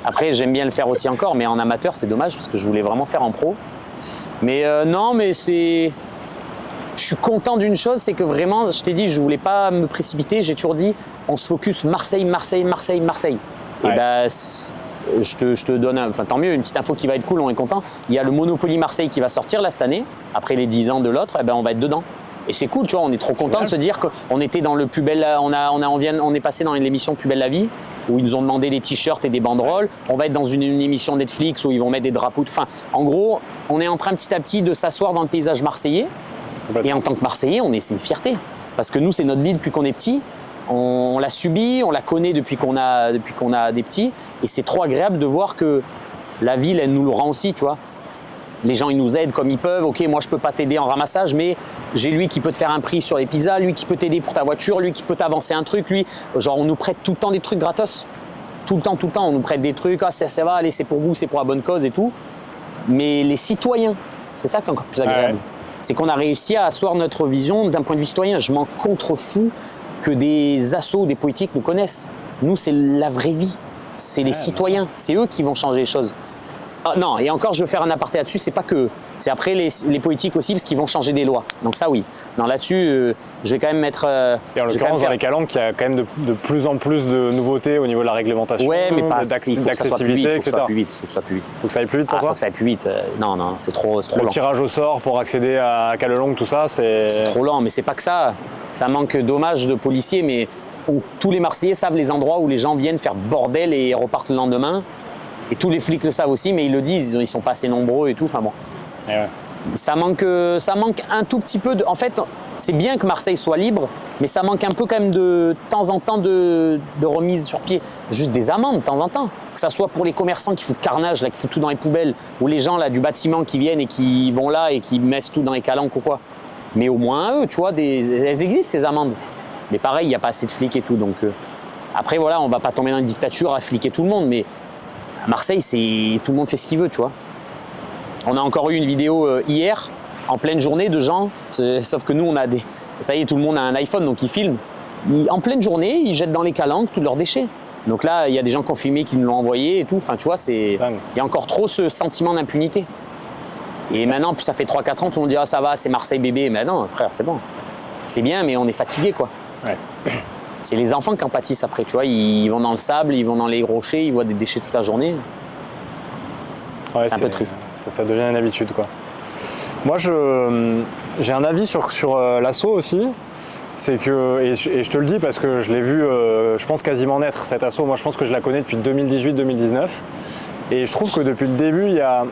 Après j'aime bien le faire aussi encore, mais en amateur c'est dommage parce que je voulais vraiment faire en pro. Mais non, mais c'est... Je suis content d'une chose, c'est que vraiment, je t'ai dit, je voulais pas me précipiter. J'ai toujours dit, on se focus Marseille. Ouais. Et je te donne, enfin tant mieux, une petite info qui va être cool, on est content. Il y a le Monopoly Marseille qui va sortir là cette année, après les 10 ans de l'autre, on va être dedans. Et c'est cool, tu vois, on est trop content de se dire qu'on était dans le plus bel, on est passé dans l'émission Plus belle la vie, où ils nous ont demandé des t-shirts et des banderoles. On va être dans une émission Netflix où ils vont mettre des drapeaux. Enfin, en gros, on est en train petit à petit de s'asseoir dans le paysage marseillais. Et en tant que Marseillais, c'est une fierté. Parce que nous, c'est notre ville depuis qu'on est petit. On l'a subi, on la connaît depuis qu'on a des petits. Et c'est trop agréable de voir que la ville, elle nous le rend aussi, tu vois. Les gens, ils nous aident comme ils peuvent. Ok, moi, je peux pas t'aider en ramassage, mais j'ai lui qui peut te faire un prix sur les pizzas, lui qui peut t'aider pour ta voiture, lui qui peut t'avancer un truc, lui. Genre, on nous prête tout le temps des trucs gratos. Tout le temps, on nous prête des trucs. Ah, ça va, allez, c'est pour vous, c'est pour la bonne cause et tout. Mais les citoyens, c'est ça qui est encore plus agréable. Ouais. C'est qu'on a réussi à asseoir notre vision d'un point de vue citoyen. Je m'en contrefous que des assos, des politiques nous connaissent. Nous, c'est la vraie vie. C'est les citoyens. C'est eux qui vont changer les choses. Ah, non, et encore, je veux faire un aparté là-dessus. C'est pas que eux. C'est après les politiques aussi, parce qu'ils vont changer des lois. Donc ça, oui. Non, là-dessus, je vais quand même mettre... et en l'occurrence, dans les calanques, il y a quand même de plus en plus de nouveautés au niveau de la réglementation, ouais, mais pas d'accessibilité, etc. Il faut que ça aille plus vite. Faut que ça aille plus vite pour toi? Faut que ça aille plus vite. Non, c'est trop lent. Le tirage au sort pour accéder à Calelongue, tout ça, c'est... C'est trop lent, mais c'est pas que ça. Ça manque dommage de policiers, mais tous les Marseillais savent les endroits où les gens viennent faire bordel et repartent le lendemain. Et tous les flics le savent aussi, mais ils le disent, ils sont pas assez nombreux et tout. Enfin bon. Et ouais. Ça manque un tout petit peu de... En fait, c'est bien que Marseille soit libre, mais ça manque un peu quand même de temps en temps de remise sur pied. Juste des amendes de temps en temps. Que ça soit pour les commerçants qui foutent carnage, là, qui foutent tout dans les poubelles, ou les gens là, du bâtiment qui viennent et qui vont là et qui mettent tout dans les calanques ou quoi. Mais au moins eux, tu vois, elles existent ces amendes. Mais pareil, il n'y a pas assez de flics et tout. Donc après, voilà, on va pas tomber dans une dictature à fliquer tout le monde, mais à Marseille, tout le monde fait ce qu'il veut, tu vois. On a encore eu une vidéo hier, en pleine journée, de gens, sauf que nous, on a des... Ça y est, tout le monde a un iPhone, donc ils filment. En pleine journée, ils jettent dans les calanques tous leurs déchets. Donc là, il y a des gens qui ont filmé, qui nous l'ont envoyé et tout. Enfin, tu vois, il y a encore trop ce sentiment d'impunité. Et maintenant, ça fait 3-4 ans, tout le monde dit « Ah, ça va, c'est Marseille bébé ». Mais non, frère, c'est bon. C'est bien, mais on est fatigué, quoi. Ouais. C'est les enfants qui en pâtissent après, tu vois. Ils vont dans le sable, ils vont dans les rochers, ils voient des déchets toute la journée. Ouais, c'est un peu triste. Ça devient une habitude, quoi. Moi, j'ai un avis sur l'asso aussi. C'est que, et je te le dis parce que je l'ai vu, je pense quasiment naître, cette asso. Moi, je pense que je la connais depuis 2018-2019. Et je trouve que depuis le début, il y a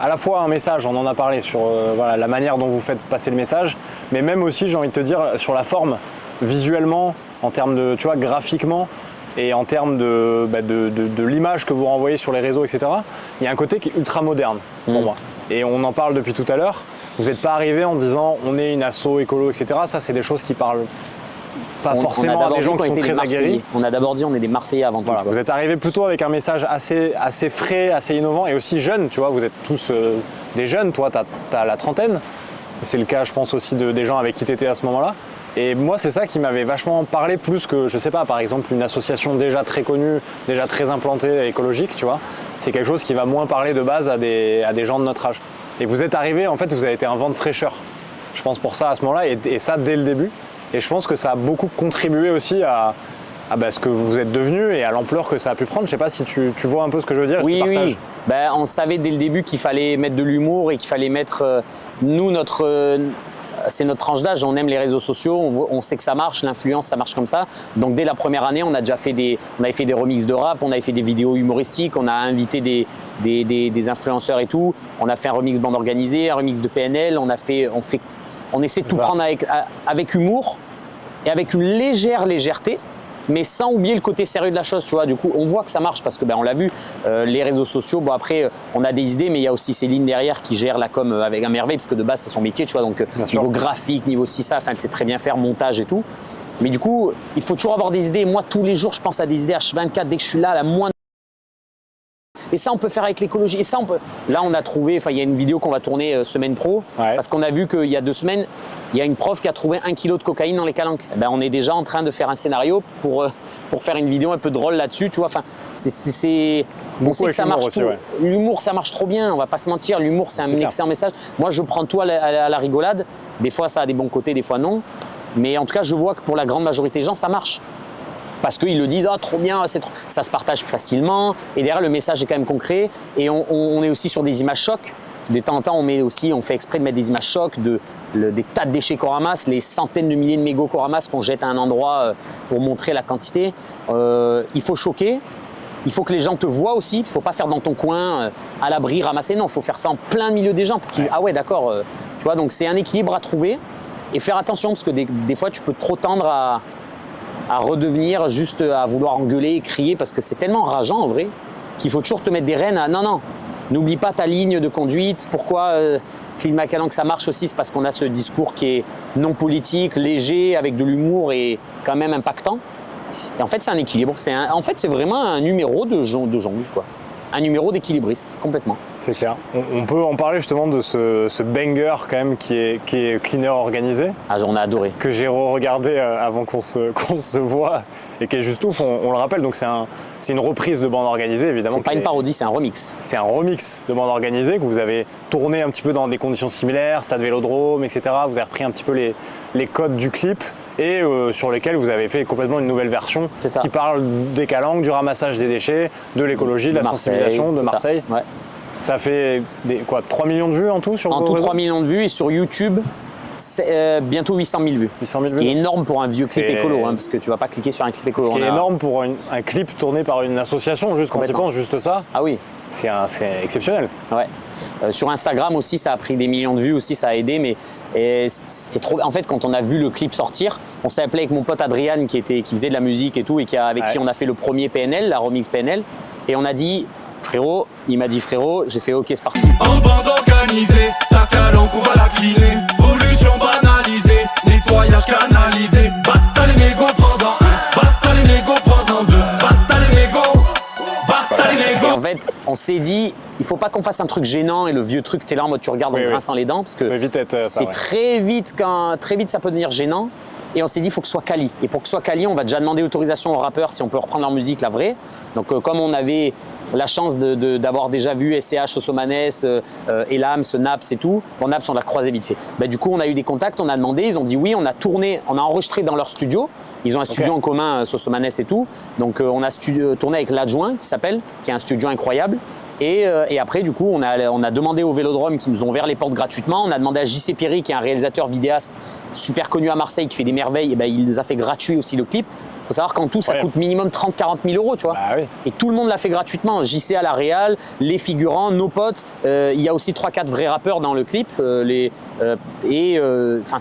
à la fois un message, on en a parlé sur voilà, la manière dont vous faites passer le message, mais même aussi, j'ai envie de te dire, sur la forme, visuellement, en termes de, tu vois, graphiquement, et en termes de l'image que vous renvoyez sur les réseaux, etc. Il y a un côté qui est ultra moderne pour moi. Et on en parle depuis tout à l'heure. Vous n'êtes pas arrivé en disant on est une asso écolo, etc. Ça, c'est des choses qui parlent pas forcément à des gens qui sont très aguerris. On a d'abord dit on est des Marseillais avant tout. Voilà, vous êtes arrivé plutôt avec un message assez frais, assez innovant et aussi jeune. Tu vois, vous êtes tous des jeunes. Toi, tu as la trentaine. C'est le cas, je pense, aussi des gens avec qui tu étais à ce moment-là. Et moi, c'est ça qui m'avait vachement parlé, plus que, je sais pas, par exemple, une association déjà très connue, déjà très implantée, écologique, tu vois. C'est quelque chose qui va moins parler de base à des gens de notre âge. Et vous êtes arrivé, en fait, vous avez été un vent de fraîcheur, je pense, pour ça à ce moment-là, et ça dès le début. Et je pense que ça a beaucoup contribué aussi à ce que vous êtes devenu et à l'ampleur que ça a pu prendre. Je sais pas si tu vois un peu ce que je veux dire. Oui, oui. Ben, on savait dès le début qu'il fallait mettre de l'humour et qu'il fallait mettre, nous, c'est notre tranche d'âge, on aime les réseaux sociaux, on sait que ça marche, l'influence ça marche comme ça. Donc dès la première année, on avait fait des remixes de rap, on avait fait des vidéos humoristiques, on a invité des influenceurs et tout. On a fait un remix bande organisée, un remix de PNL, on fait on essaie de tout prendre avec humour et avec une légèreté, mais sans oublier le côté sérieux de la chose, tu vois. Du coup, on voit que ça marche parce que on l'a vu, les réseaux sociaux, bon après, on a des idées, mais il y a aussi Céline derrière qui gère la com avec un merveille, parce que de base, c'est son métier, tu vois. Donc, niveau graphique, niveau ci, ça, elle sait très bien faire, montage et tout. Mais du coup, il faut toujours avoir des idées. Moi, tous les jours, je pense à des idées H24, dès que je suis là, la moindre. Et ça, on peut faire avec l'écologie. Et ça, on peut. Là, on a trouvé, il y a une vidéo qu'on va tourner semaine pro, parce qu'on a vu qu'il y a 2 semaines, il y a une prof qui a trouvé 1 kilo de cocaïne dans les calanques. On est déjà en train de faire un scénario pour faire une vidéo un peu drôle là-dessus, tu vois. Enfin, on sait que ça marche. Aussi, l'humour, ça marche trop bien. On va pas se mentir. L'humour, c'est un excellent message. Moi, je prends tout à la rigolade. Des fois, ça a des bons côtés, des fois non. Mais en tout cas, je vois que pour la grande majorité des gens, ça marche. Parce qu'ils le disent, trop bien, ça se partage facilement. Et derrière, le message est quand même concret. Et on est aussi sur des images chocs. De temps en temps, on fait exprès de mettre des images chocs des tas de déchets qu'on ramasse, les centaines de milliers de mégots qu'on ramasse, qu'on jette à un endroit pour montrer la quantité. Il faut choquer. Il faut que les gens te voient aussi. Il ne faut pas faire dans ton coin, à l'abri, ramasser. Non, il faut faire ça en plein milieu des gens pour qu'ils disent, ah ouais, d'accord. Tu vois, donc c'est un équilibre à trouver. Et faire attention, parce que des fois, tu peux trop tendre à redevenir juste à vouloir engueuler et crier, parce que c'est tellement rageant en vrai qu'il faut toujours te mettre des rênes à non, n'oublie pas ta ligne de conduite. Pourquoi Clean My Calanque ça marche aussi, c'est parce qu'on a ce discours qui est non politique, léger, avec de l'humour et quand même impactant. Et en fait, c'est un équilibre. En fait, c'est vraiment un numéro de jongle, quoi. Un numéro d'équilibriste, complètement. C'est clair. On peut en parler justement de ce banger quand même qui est Cleaner Organisé. Ah, j'en ai adoré. Que j'ai regardé avant qu'on se voit et qui est juste ouf, on le rappelle. Donc c'est une reprise de Bande Organisée, évidemment. C'est pas une parodie, c'est un remix. C'est un remix de Bande Organisée que vous avez tourné un petit peu dans des conditions similaires, stade Vélodrome, etc. Vous avez repris un petit peu les codes du clip. Et sur lesquels vous avez fait complètement une nouvelle version qui parle des calanques, du ramassage des déchets, de l'écologie, de la sensibilisation de Marseille. Ça. Ouais. Ça fait 3 millions de vues en tout sur En tout, 3 millions de vues, et sur YouTube, c'est bientôt 800 000 vues. 800 000 ce qui est énorme pour un vieux clip écolo, parce que tu vas pas cliquer sur un clip écolo. Ce qui est énorme pour un clip tourné par une association, juste quand tu penses, juste ça. Ah oui. C'est exceptionnel. Ouais. Sur Instagram aussi, ça a pris des millions de vues aussi, ça a aidé, mais c'était trop. En fait, quand on a vu le clip sortir, on s'est appelé avec mon pote Adrian qui faisait de la musique et tout, et avec qui on a fait le premier PNL, la remix PNL, et on a dit, frérot, il m'a dit frérot, j'ai fait ok, c'est parti. En bande organisée, ta calanque on va la cleaner, pollution banalisée, nettoyage canalisé, basta les mégots, prends-en un, basta les mégots, prends-en deux, basta les mégots, basta les mégots. En fait, on s'est dit, il faut pas qu'on fasse un truc gênant et le vieux truc, t'es là en mode tu regardes en grinçant les dents, parce que c'est très vite ça peut devenir gênant. Et on s'est dit, il faut que ce soit quali. Et pour que ce soit quali, on va déjà demander autorisation aux rappeurs si on peut reprendre leur musique, la vraie. Donc comme on avait la chance d'avoir déjà vu SCH, Sosomanes, Elam, Naps et tout, bon, Naps on l'a croisé vite fait. Du coup on a eu des contacts, on a demandé, ils ont dit oui, on a enregistré dans leur studio. Ils ont un studio en commun, Sosomanes et tout. Donc on a tourné avec l'adjoint qui est un studio incroyable. Et après, du coup, on a demandé au Vélodrome qui nous ont ouvert les portes gratuitement. On a demandé à JC Pierry, qui est un réalisateur vidéaste super connu à Marseille, qui fait des merveilles. Et il nous a fait gratuit aussi le clip. Il faut savoir qu'en tout, ça coûte minimum 30-40 000 euros, tu vois. Bah oui. Et tout le monde l'a fait gratuitement. JC à la réal, les figurants, nos potes. Il y a aussi 3-4 vrais rappeurs dans le clip.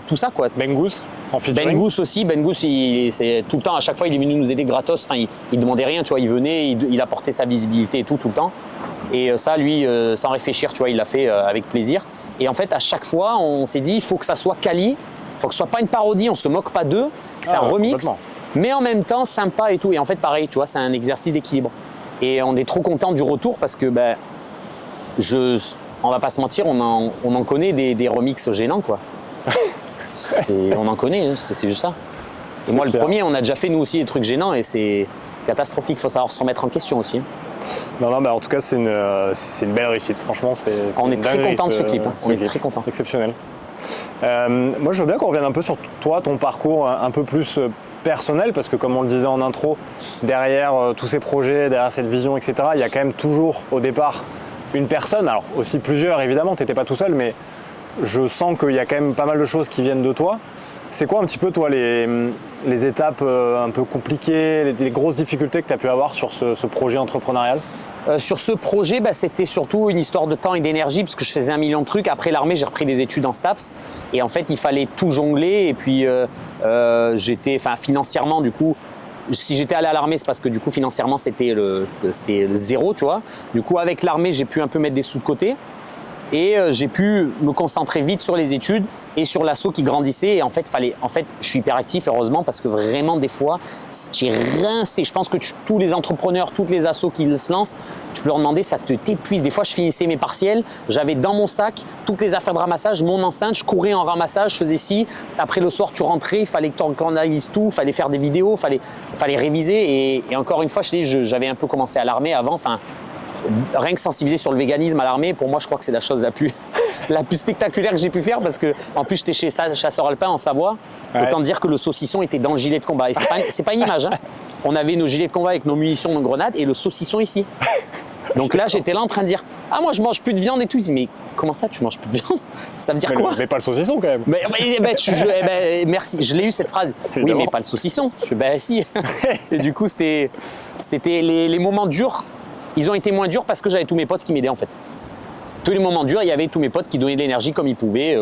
Tout ça, quoi. Ben Goose en featuring. Ben Goose aussi. Ben Goose, c'est tout le temps, à chaque fois, il est venu nous aider gratos. Enfin, il demandait rien, tu vois. Il venait, il apportait sa visibilité et tout le temps. Et ça, lui, sans réfléchir, tu vois, il l'a fait avec plaisir. Et en fait, à chaque fois, on s'est dit, il faut que ça soit quali, il faut que ce soit pas une parodie, on se moque pas d'eux, que c'est un remix, mais en même temps sympa et tout. Et en fait, pareil, tu vois, c'est un exercice d'équilibre. Et on est trop content du retour parce que, on va pas se mentir, on en connaît des remixes gênants, quoi. On en connaît, c'est juste ça. Et moi, le premier, on a déjà fait nous aussi des trucs gênants et c'est catastrophique. Il faut savoir se remettre en question aussi. Non, en tout cas, c'est une belle réussite. Franchement, on est très content de ce clip. On est très content. Exceptionnel. Moi, je veux bien qu'on revienne un peu sur toi, ton parcours un peu plus personnel, parce que comme on le disait en intro, derrière tous ces projets, derrière cette vision, etc., il y a quand même toujours au départ une personne, alors aussi plusieurs évidemment, tu n'étais pas tout seul, mais je sens qu'il y a quand même pas mal de choses qui viennent de toi. C'est quoi un petit peu, toi, les étapes un peu compliquées, les grosses difficultés que tu as pu avoir sur ce projet entrepreneurial ? Sur ce projet, c'était surtout une histoire de temps et d'énergie parce que je faisais 1 million de trucs. Après l'armée, j'ai repris des études en STAPS et en fait, il fallait tout jongler. Et puis, financièrement, du coup, si j'étais allé à l'armée, c'est parce que du coup, financièrement, c'était le zéro, tu vois. Du coup, avec l'armée, j'ai pu un peu mettre des sous de côté. Et j'ai pu me concentrer vite sur les études et sur l'assaut qui grandissait. Et en fait, je suis hyper actif, heureusement, parce que vraiment, des fois, tu es rincé. Je pense que tous les entrepreneurs, toutes les assos qui se lancent, tu peux leur demander, ça te t'épuise. Des fois, je finissais mes partiels, j'avais dans mon sac toutes les affaires de ramassage, mon enceinte, je courais en ramassage, je faisais ci. Après, le soir, tu rentrais, il fallait que tu organises tout, il fallait faire des vidéos, il fallait réviser. Et encore une fois, je te dis, j'avais un peu commencé à l'armée avant. Rien que sensibiliser sur le véganisme à l'armée, pour moi, je crois que c'est la chose la plus spectaculaire que j'ai pu faire parce que, en plus, j'étais chez Chasseur Alpin en Savoie. Ouais. Autant dire que le saucisson était dans le gilet de combat. Et c'est pas une image. Hein. On avait nos gilets de combat avec nos munitions, nos grenades et le saucisson ici. Donc là, j'étais là en train de dire « Ah, moi, je mange plus de viande et tout. » Mais comment ça, tu manges plus de viande? Ça veut dire quoi? Mais pas le saucisson quand même. Merci, je l'ai eu cette phrase. Évidemment. Oui, mais pas le saucisson. Je fais si. Et du coup, c'était les moments durs. Ils ont été moins durs parce que j'avais tous mes potes qui m'aidaient en fait. Tous les moments durs, il y avait tous mes potes qui donnaient de l'énergie comme ils pouvaient.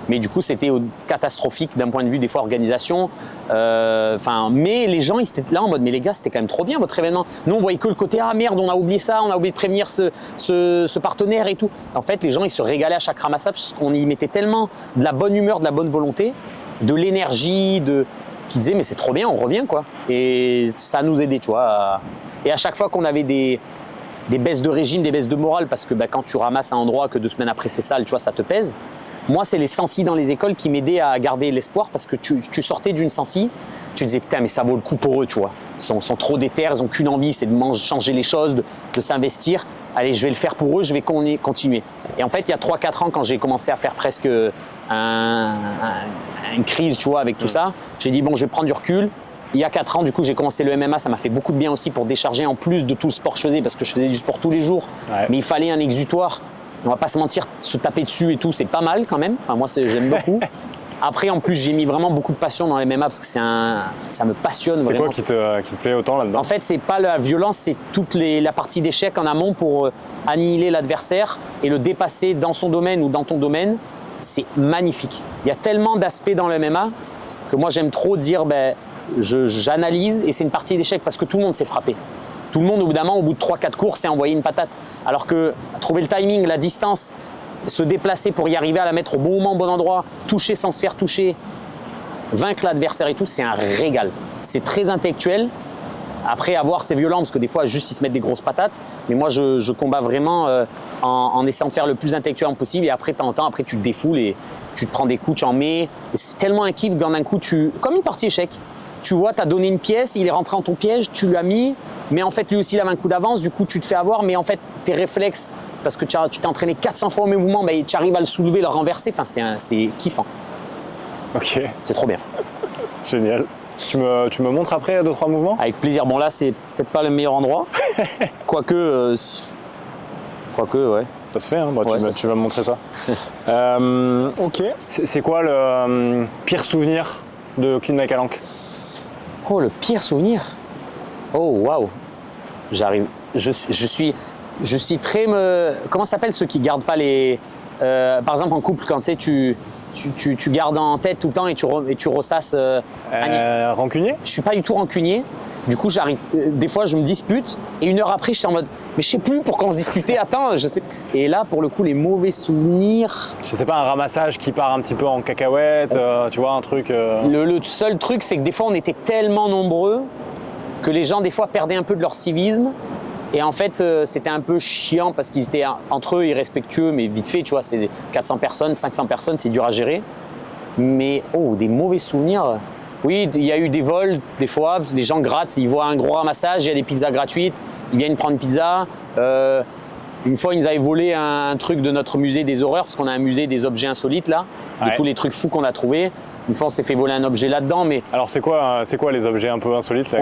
Mais du coup, c'était catastrophique d'un point de vue des fois organisation. Mais les gens, ils étaient là en mode, mais les gars, c'était quand même trop bien votre événement. Nous, on voyait que le côté, ah merde, on a oublié ça, on a oublié de prévenir ce partenaire et tout. En fait, les gens, ils se régalaient à chaque ramassage parce qu'on y mettait tellement de la bonne humeur, de la bonne volonté, de l'énergie, qui disaient, mais c'est trop bien, on revient quoi. Et ça nous aidait, tu vois. Et à chaque fois qu'on avait des baisses de régime, des baisses de morale, parce que quand tu ramasses un endroit que 2 semaines après c'est sale, tu vois, ça te pèse. Moi, c'est les sensis dans les écoles qui m'aidaient à garder l'espoir parce que tu sortais d'une sensi, tu disais putain, mais ça vaut le coup pour eux, tu vois. Ils sont trop déter, ils n'ont qu'une envie, c'est de changer les choses, de s'investir. Allez, je vais le faire pour eux, je vais continuer. Et en fait, il y a 3-4 ans, quand j'ai commencé à faire presque une crise, tu vois, avec tout ça, j'ai dit bon, je vais prendre du recul. Il y a 4 ans, du coup, j'ai commencé le MMA. Ça m'a fait beaucoup de bien aussi pour décharger en plus de tout le sport que je faisais parce que je faisais du sport tous les jours. Ouais. Mais il fallait un exutoire. On va pas se mentir, se taper dessus et tout, c'est pas mal quand même. Enfin, moi, j'aime beaucoup. Après, en plus, j'ai mis vraiment beaucoup de passion dans le MMA parce que ça me passionne vraiment. C'est quoi qui te plaît autant là-dedans? En fait, c'est pas la violence, c'est toute la partie d'échec en amont pour annihiler l'adversaire et le dépasser dans son domaine ou dans ton domaine. C'est magnifique. Il y a tellement d'aspects dans le MMA que moi, j'aime trop dire j'analyse et c'est une partie d'échec parce que tout le monde s'est frappé. Tout le monde, au bout d'un moment, au bout de 3-4 courses, s'est envoyé une patate. Alors que trouver le timing, la distance, se déplacer pour y arriver à la mettre au bon moment, au bon endroit, toucher sans se faire toucher, vaincre l'adversaire et tout, c'est un régal. C'est très intellectuel. Après, avoir, c'est violent parce que des fois, juste ils se mettent des grosses patates. Mais moi, je combats vraiment en essayant de faire le plus intellectuel possible. Et après, de temps en temps, après, tu te défoules et tu te prends des coups, tu en mets. Et c'est tellement un kiff qu'en un coup, comme une partie échec. Tu vois, tu as donné une pièce, il est rentré dans ton piège, tu l'as mis, mais en fait, lui aussi, il avait un coup d'avance, du coup, tu te fais avoir, mais en fait, tes réflexes, parce que tu t'es entraîné 400 fois au même mouvement, mais tu arrives à le soulever, le renverser, enfin, c'est kiffant. Ok. C'est trop bien. Génial. Tu me montres après 2-3 mouvements? Avec plaisir. Bon, là, c'est peut-être pas le meilleur endroit, quoique, ouais. Ça se fait, hein. Bon, tu vas me montrer ça. Ok. C'est quoi le pire souvenir de Clean My Calanque? Oh, le pire souvenir. Oh, waouh. J'arrive. Je suis très. Comment ça s'appelle ceux qui gardent pas les. Par exemple, en couple, quand tu gardes en tête tout le temps et tu ressasses. Rancunier? Je suis pas du tout rancunier. Du coup, j'arrive. Des fois, je me dispute et 1 heure après, je suis en mode. Mais je sais plus pourquoi on se disputait. Attends, je sais. Et là, pour le coup, les mauvais souvenirs. Je sais pas, un ramassage qui part un petit peu en cacahuète, tu vois, un truc. Le seul truc, c'est que des fois, on était tellement nombreux que les gens, des fois, perdaient un peu de leur civisme. Et en fait, c'était un peu chiant parce qu'ils étaient entre eux irrespectueux, mais vite fait, tu vois, c'est 400 personnes, 500 personnes, c'est dur à gérer. Mais, des mauvais souvenirs. Oui, il y a eu des vols, des fois, les gens grattent, ils voient un gros ramassage, il y a des pizzas gratuites, ils viennent prendre une pizza. Une fois, ils nous avaient volé un truc de notre musée des horreurs, parce qu'on a un musée des objets insolites, là, de tous les trucs fous qu'on a trouvés. Une fois, on s'est fait voler un objet là-dedans, mais... Alors, c'est quoi les objets un peu insolites là,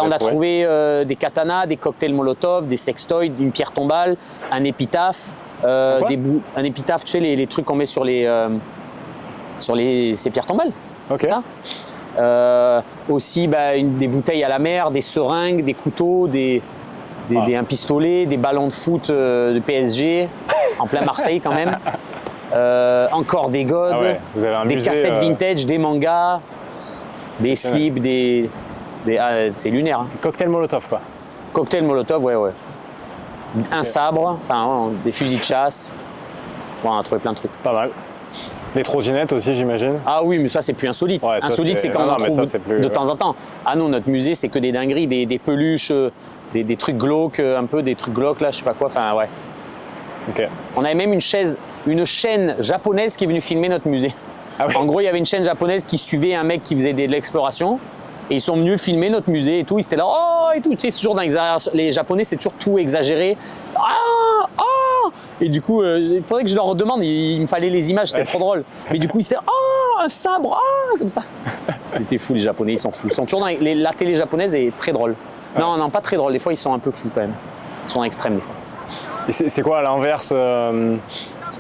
on a trouvé des katanas, des cocktails Molotov, des sextoys, une pierre tombale, un épitaphe, un épitaphe, tu sais, les trucs qu'on met sur ces pierres tombales. Okay. C'est ça. Aussi des bouteilles à la mer, des seringues, des couteaux, un pistolet, des ballons de foot de PSG, en plein Marseille quand même. Encore des godes, vous avez un des musée, cassettes vintage, des mangas, des slips, c'est lunaire. Hein. Cocktail Molotov, quoi. Cocktail Molotov, ouais. Un sabre, enfin des fusils de chasse. On a trouvé plein de trucs. Pas mal. Les trottinettes aussi, j'imagine. Ah oui, mais ça, c'est plus insolite. Ouais, ça, insolite, c'est quand on en trouve de temps en temps. Ah non, notre musée, c'est que des dingueries, des peluches, des trucs glauques, un peu des trucs glauques, là, je sais pas quoi. Enfin, ouais. Ok. On avait même une chaîne japonaise qui est venue filmer notre musée. Ah oui. En gros, il y avait une chaîne japonaise qui suivait un mec qui faisait de l'exploration. Et ils sont venus filmer notre musée et tout. Ils étaient là, oh, et tout. Tu sais, c'est toujours dans les Japonais, c'est toujours tout exagéré. Ah, oh. Et du coup, il faudrait que je leur demande. Il me fallait les images, c'était trop drôle. Mais du coup, ils étaient, oh, un sabre, ah, comme ça. C'était fou, les Japonais, ils sont fous. Ils sont toujours dans la télé japonaise est très drôle. Ouais. Non, pas très drôle. Des fois, ils sont un peu fous quand même. Ils sont extrêmes des fois. Et c'est quoi à l'inverse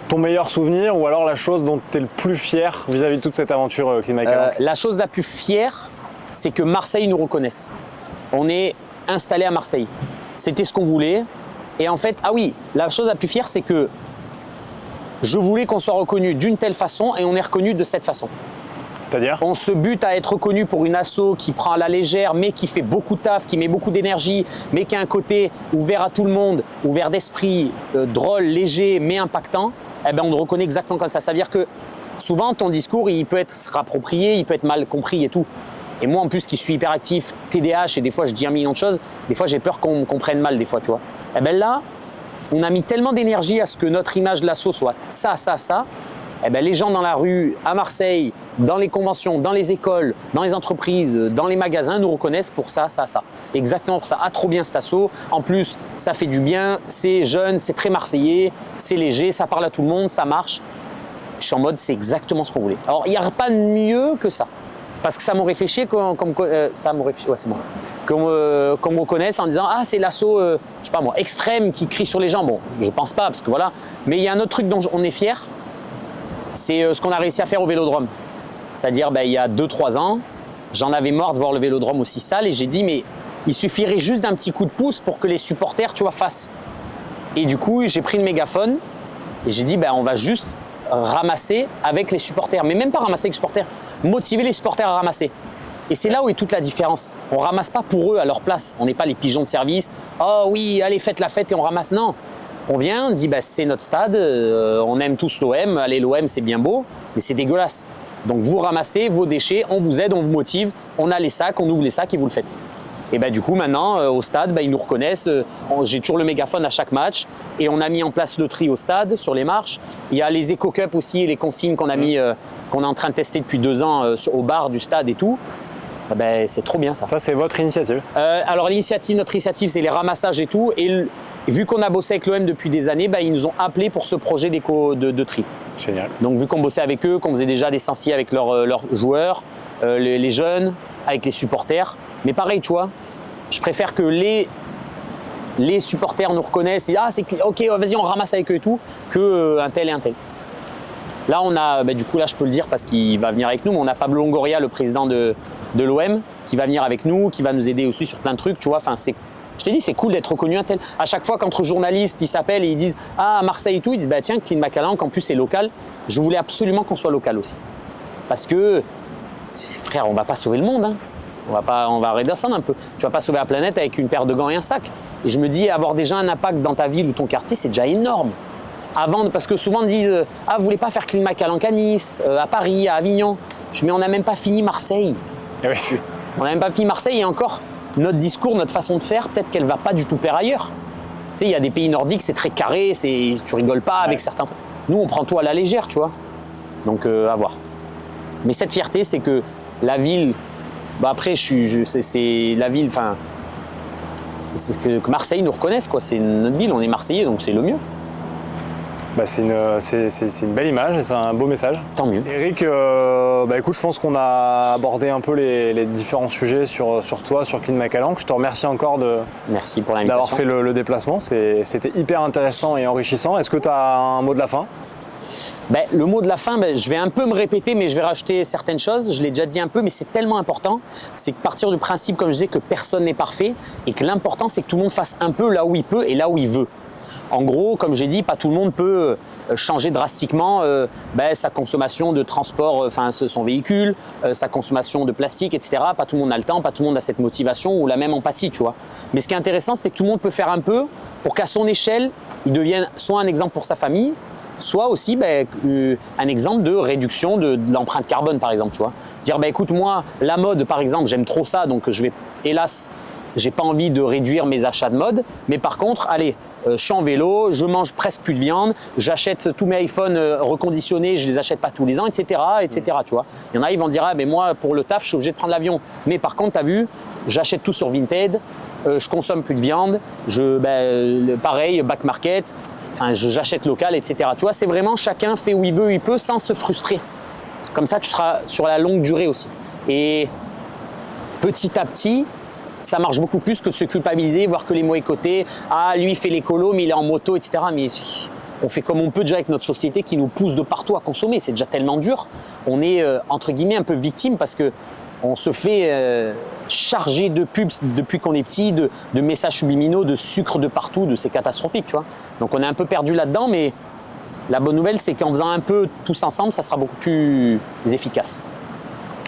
ton meilleur souvenir ou alors la chose dont tu es le plus fier vis-à-vis de toute cette aventure Clean My Calanque? La chose la plus fière, c'est que Marseille nous reconnaisse. On est installé à Marseille. C'était ce qu'on voulait. Et en fait, ah oui, la chose la plus fière, c'est que je voulais qu'on soit reconnu d'une telle façon et on est reconnu de cette façon. C'est-à-dire? On se bute à être reconnu pour une asso qui prend à la légère, mais qui fait beaucoup de taf, qui met beaucoup d'énergie, mais qui a un côté ouvert à tout le monde, ouvert d'esprit, drôle, léger, mais impactant. Eh ben, on le reconnaît exactement comme ça. Ça veut dire que souvent, ton discours, il peut être rapproprié, il peut être mal compris et tout. Et moi, en plus, qui suis hyperactif, TDAH, et des fois, je dis un million de choses, des fois, j'ai peur qu'on me comprenne mal, des fois, tu vois. Et bien là, on a mis tellement d'énergie à ce que notre image de l'asso soit ça. Et bien, les gens dans la rue, à Marseille, dans les conventions, dans les écoles, dans les entreprises, dans les magasins, nous reconnaissent pour ça. Exactement pour ça. Ah, trop bien cet asso. En plus, ça fait du bien, c'est jeune, c'est très marseillais, c'est léger, ça parle à tout le monde, ça marche. Je suis en mode, c'est exactement ce qu'on voulait. Alors, il n'y a pas de mieux que ça. Parce que ça m'aurait fait chier qu'on me reconnaisse en disant « Ah, c'est l'assaut, je sais pas moi, extrême qui crie sur les gens. » Bon, je pense pas, parce que voilà. Mais il y a un autre truc dont on est fier, c'est ce qu'on a réussi à faire au Vélodrome. C'est-à-dire, il y a 2-3 ans, j'en avais marre de voir le Vélodrome aussi sale et j'ai dit « Mais il suffirait juste d'un petit coup de pouce pour que les supporters, tu vois, fassent. » Et du coup, j'ai pris le mégaphone et j'ai dit « On va juste ramasser avec les supporters. » Mais même pas ramasser avec les supporters, motiver les supporters à ramasser. Et c'est là où est toute la différence. On ramasse pas pour eux à leur place. On n'est pas les pigeons de service. Oh oui, allez, faites la fête et on ramasse. Non. On vient, on dit c'est notre stade, on aime tous l'OM. Allez, l'OM c'est bien beau, mais c'est dégueulasse. Donc vous ramassez vos déchets, on vous aide, on vous motive. On a les sacs, on ouvre les sacs et vous le faites. Et du coup maintenant au stade, ils nous reconnaissent. J'ai toujours le mégaphone à chaque match et on a mis en place le tri au stade sur les marches. Il y a les éco-cups aussi et les consignes qu'on a mis, qu'on est en train de tester depuis 2 ans au bar du stade et tout. C'est trop bien ça. Ça c'est votre initiative? Alors notre initiative c'est les ramassages et tout. Et vu qu'on a bossé avec l'OM depuis des années, ils nous ont appelés pour ce projet de tri. Génial. Donc vu qu'on bossait avec eux, qu'on faisait déjà des sensiers avec leurs joueurs, les jeunes, avec les supporters. Mais pareil, tu vois, je préfère que les supporters nous reconnaissent et c'est ok, vas-y, on ramasse avec eux et tout, que un tel et un tel. Là, on a, du coup, là, je peux le dire parce qu'il va venir avec nous, mais on a Pablo Longoria, le président de l'OM, qui va venir avec nous, qui va nous aider aussi sur plein de trucs, tu vois. Enfin, je t'ai dit, c'est cool d'être reconnu un tel. À chaque fois qu'entre journalistes, ils s'appellent et ils disent « Ah, à Marseille et tout », ils disent « Tiens, Clean My Calanque, en plus, c'est local. » Je voulais absolument qu'on soit local aussi. Parce que, frère, on va pas sauver le monde, hein. On va redescendre un peu. Tu vas pas sauver la planète avec une paire de gants et un sac. Et je me dis, avoir déjà un impact dans ta ville ou ton quartier, c'est déjà énorme. Parce que souvent, ils disent « Ah, vous voulez pas faire Clean My Calanque à Nice, à Paris, à Avignon ?» Je dis « Mais on n'a même pas fini Marseille. » On n'a même pas fini Marseille et encore, notre discours, notre façon de faire, peut-être qu'elle va pas du tout plaire ailleurs. Tu sais, il y a des pays nordiques, c'est très carré, tu rigoles pas avec certains trucs. Nous, on prend tout à la légère, tu vois. Donc, à voir. Mais cette fierté, c'est que la ville... après, c'est la ville, enfin... C'est que Marseille nous reconnaisse, quoi. C'est notre ville, on est Marseillais, donc c'est le mieux. C'est une belle image et c'est un beau message. Tant mieux. Eric, écoute, je pense qu'on a abordé un peu les différents sujets sur toi, sur Clean My Calanque. Je te remercie encore Merci pour l'invitation. d'avoir fait le déplacement. C'était hyper intéressant et enrichissant. Est-ce que tu as un mot de la fin ? Le mot de la fin, je vais un peu me répéter, mais je vais rajouter certaines choses. Je l'ai déjà dit un peu, mais c'est tellement important. C'est que partir du principe, comme je disais, que personne n'est parfait et que l'important, c'est que tout le monde fasse un peu là où il peut et là où il veut. En gros, comme j'ai dit, pas tout le monde peut changer drastiquement sa consommation de transport, son véhicule, sa consommation de plastique, etc. Pas tout le monde a le temps, pas tout le monde a cette motivation ou la même empathie, tu vois. Mais ce qui est intéressant, c'est que tout le monde peut faire un peu pour qu'à son échelle, il devienne soit un exemple pour sa famille, soit aussi un exemple de réduction de l'empreinte carbone, par exemple, tu vois. Dire, écoute, moi, la mode, par exemple, j'aime trop ça, donc je vais, hélas, j'ai pas envie de réduire mes achats de mode, mais par contre, allez, je suis en vélo, je mange presque plus de viande, j'achète tous mes iPhones reconditionnés, je les achète pas tous les ans, etc., etc. Tu vois. Il y en a, ils vont dire, mais moi, pour le taf, je suis obligé de prendre l'avion. Mais par contre, tu as vu, j'achète tout sur Vinted, je consomme plus de viande, pareil, back market, j'achète local, etc. Tu vois, c'est vraiment chacun fait où il veut, où il peut, sans se frustrer. Comme ça, tu seras sur la longue durée aussi. Et petit à petit, ça marche beaucoup plus que de se culpabiliser, voir que les mauvais côtés. Ah, lui, il fait l'écolo, mais il est en moto, etc. Mais on fait comme on peut déjà avec notre société qui nous pousse de partout à consommer. C'est déjà tellement dur. On est, entre guillemets, un peu victime parce que on se fait charger de pubs depuis qu'on est petit, de messages subliminaux, de sucre de partout, c'est catastrophique, tu vois. Donc on est un peu perdu là-dedans, mais la bonne nouvelle, c'est qu'en faisant un peu tous ensemble, ça sera beaucoup plus efficace.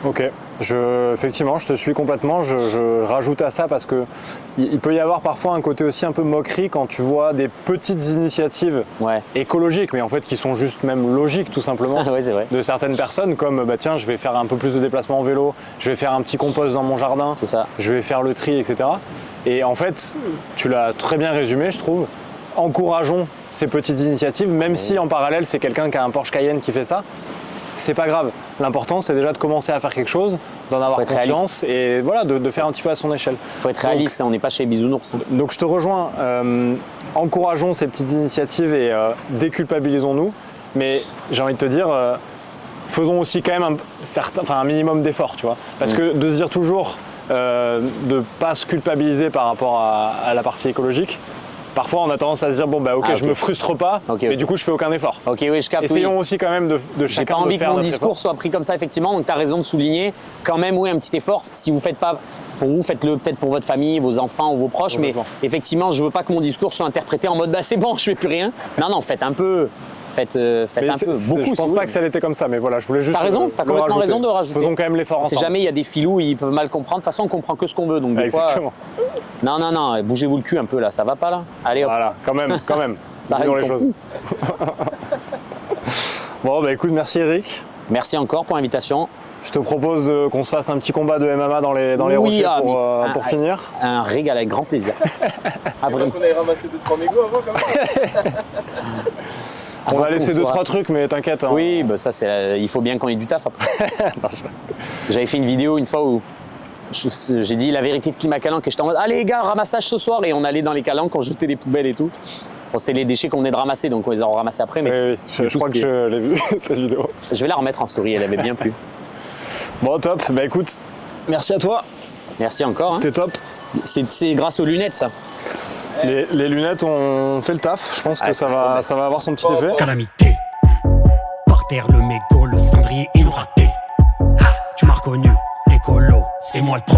Ok, effectivement, je te suis complètement. Je rajoute à ça parce que il peut y avoir parfois un côté aussi un peu moquerie quand tu vois des petites initiatives écologiques, mais en fait qui sont juste même logiques tout simplement, c'est vrai. De certaines personnes comme tiens, je vais faire un peu plus de déplacements en vélo, je vais faire un petit compost dans mon jardin, c'est ça. Je vais faire le tri, etc. Et en fait, tu l'as très bien résumé, je trouve. Encourageons ces petites initiatives, même si en parallèle c'est quelqu'un qui a un Porsche Cayenne qui fait ça. C'est pas grave. L'important, c'est déjà de commencer à faire quelque chose, d'en avoir conscience et voilà, de faire un petit peu à son échelle. Il faut être réaliste, on n'est pas chez Bisounours. Donc je te rejoins. Encourageons ces petites initiatives et déculpabilisons-nous. Mais j'ai envie de te dire, faisons aussi quand même un minimum d'efforts, tu vois. Parce que de se dire toujours de ne pas se culpabiliser par rapport à la partie écologique, parfois, on a tendance à se dire, je me frustre pas, mais du coup, je fais aucun effort. Ok, oui, je capte. Essayons aussi quand même de chacun de faire. J'ai pas envie que mon discours soit pris comme ça, effectivement. Donc, tu as raison de souligner quand même, oui, un petit effort. Si vous ne faites pas pour vous, faites-le peut-être pour votre famille, vos enfants ou vos proches. Mais effectivement, je veux pas que mon discours soit interprété en mode, c'est bon, je fais plus rien. Non, faites un peu. Faites un peu, beaucoup. Je pense pas que ça l'était comme ça, mais voilà, je voulais juste. T'as raison, t'as complètement raison de rajouter. Faisons quand même l'effort ensemble. C'est jamais, il y a des filous, ils peuvent mal comprendre. De toute façon, on comprend que ce qu'on veut, donc des fois. Non, bougez-vous le cul un peu là, ça va pas là. Allez hop. Voilà, quand même. Ça règle les choses. Bon, écoute, merci Eric. Merci encore pour l'invitation. Je te propose qu'on se fasse un petit combat de MMA dans les rochers pour finir. Un régal avec grand plaisir. Vraiment. On avait ramassé 2-3 mégots avant quand même. On va laisser 2-3 trucs, mais t'inquiète. Hein. Oui, ça il faut bien qu'on ait du taf après. J'avais fait une vidéo une fois où j'ai dit la vérité de Climat Calanque et j'étais en mode allez les gars, ramassage ce soir, et on allait dans les calanques, on jetait des poubelles et tout. Bon, c'était les déchets qu'on venait de ramasser, donc on les a ramassés après. Mais oui, je crois que je l'ai vu cette vidéo. Je vais la remettre en story, elle avait bien plu. Bon, top. Écoute, merci à toi. Merci encore. C'était top. C'est grâce aux lunettes, ça. Les lunettes ont fait le taf. Je pense que ça va avoir son petit effet. Calamité. Par terre, le mégot, le cendrier et le raté. Tu m'as reconnu, écolo, c'est moi le pro.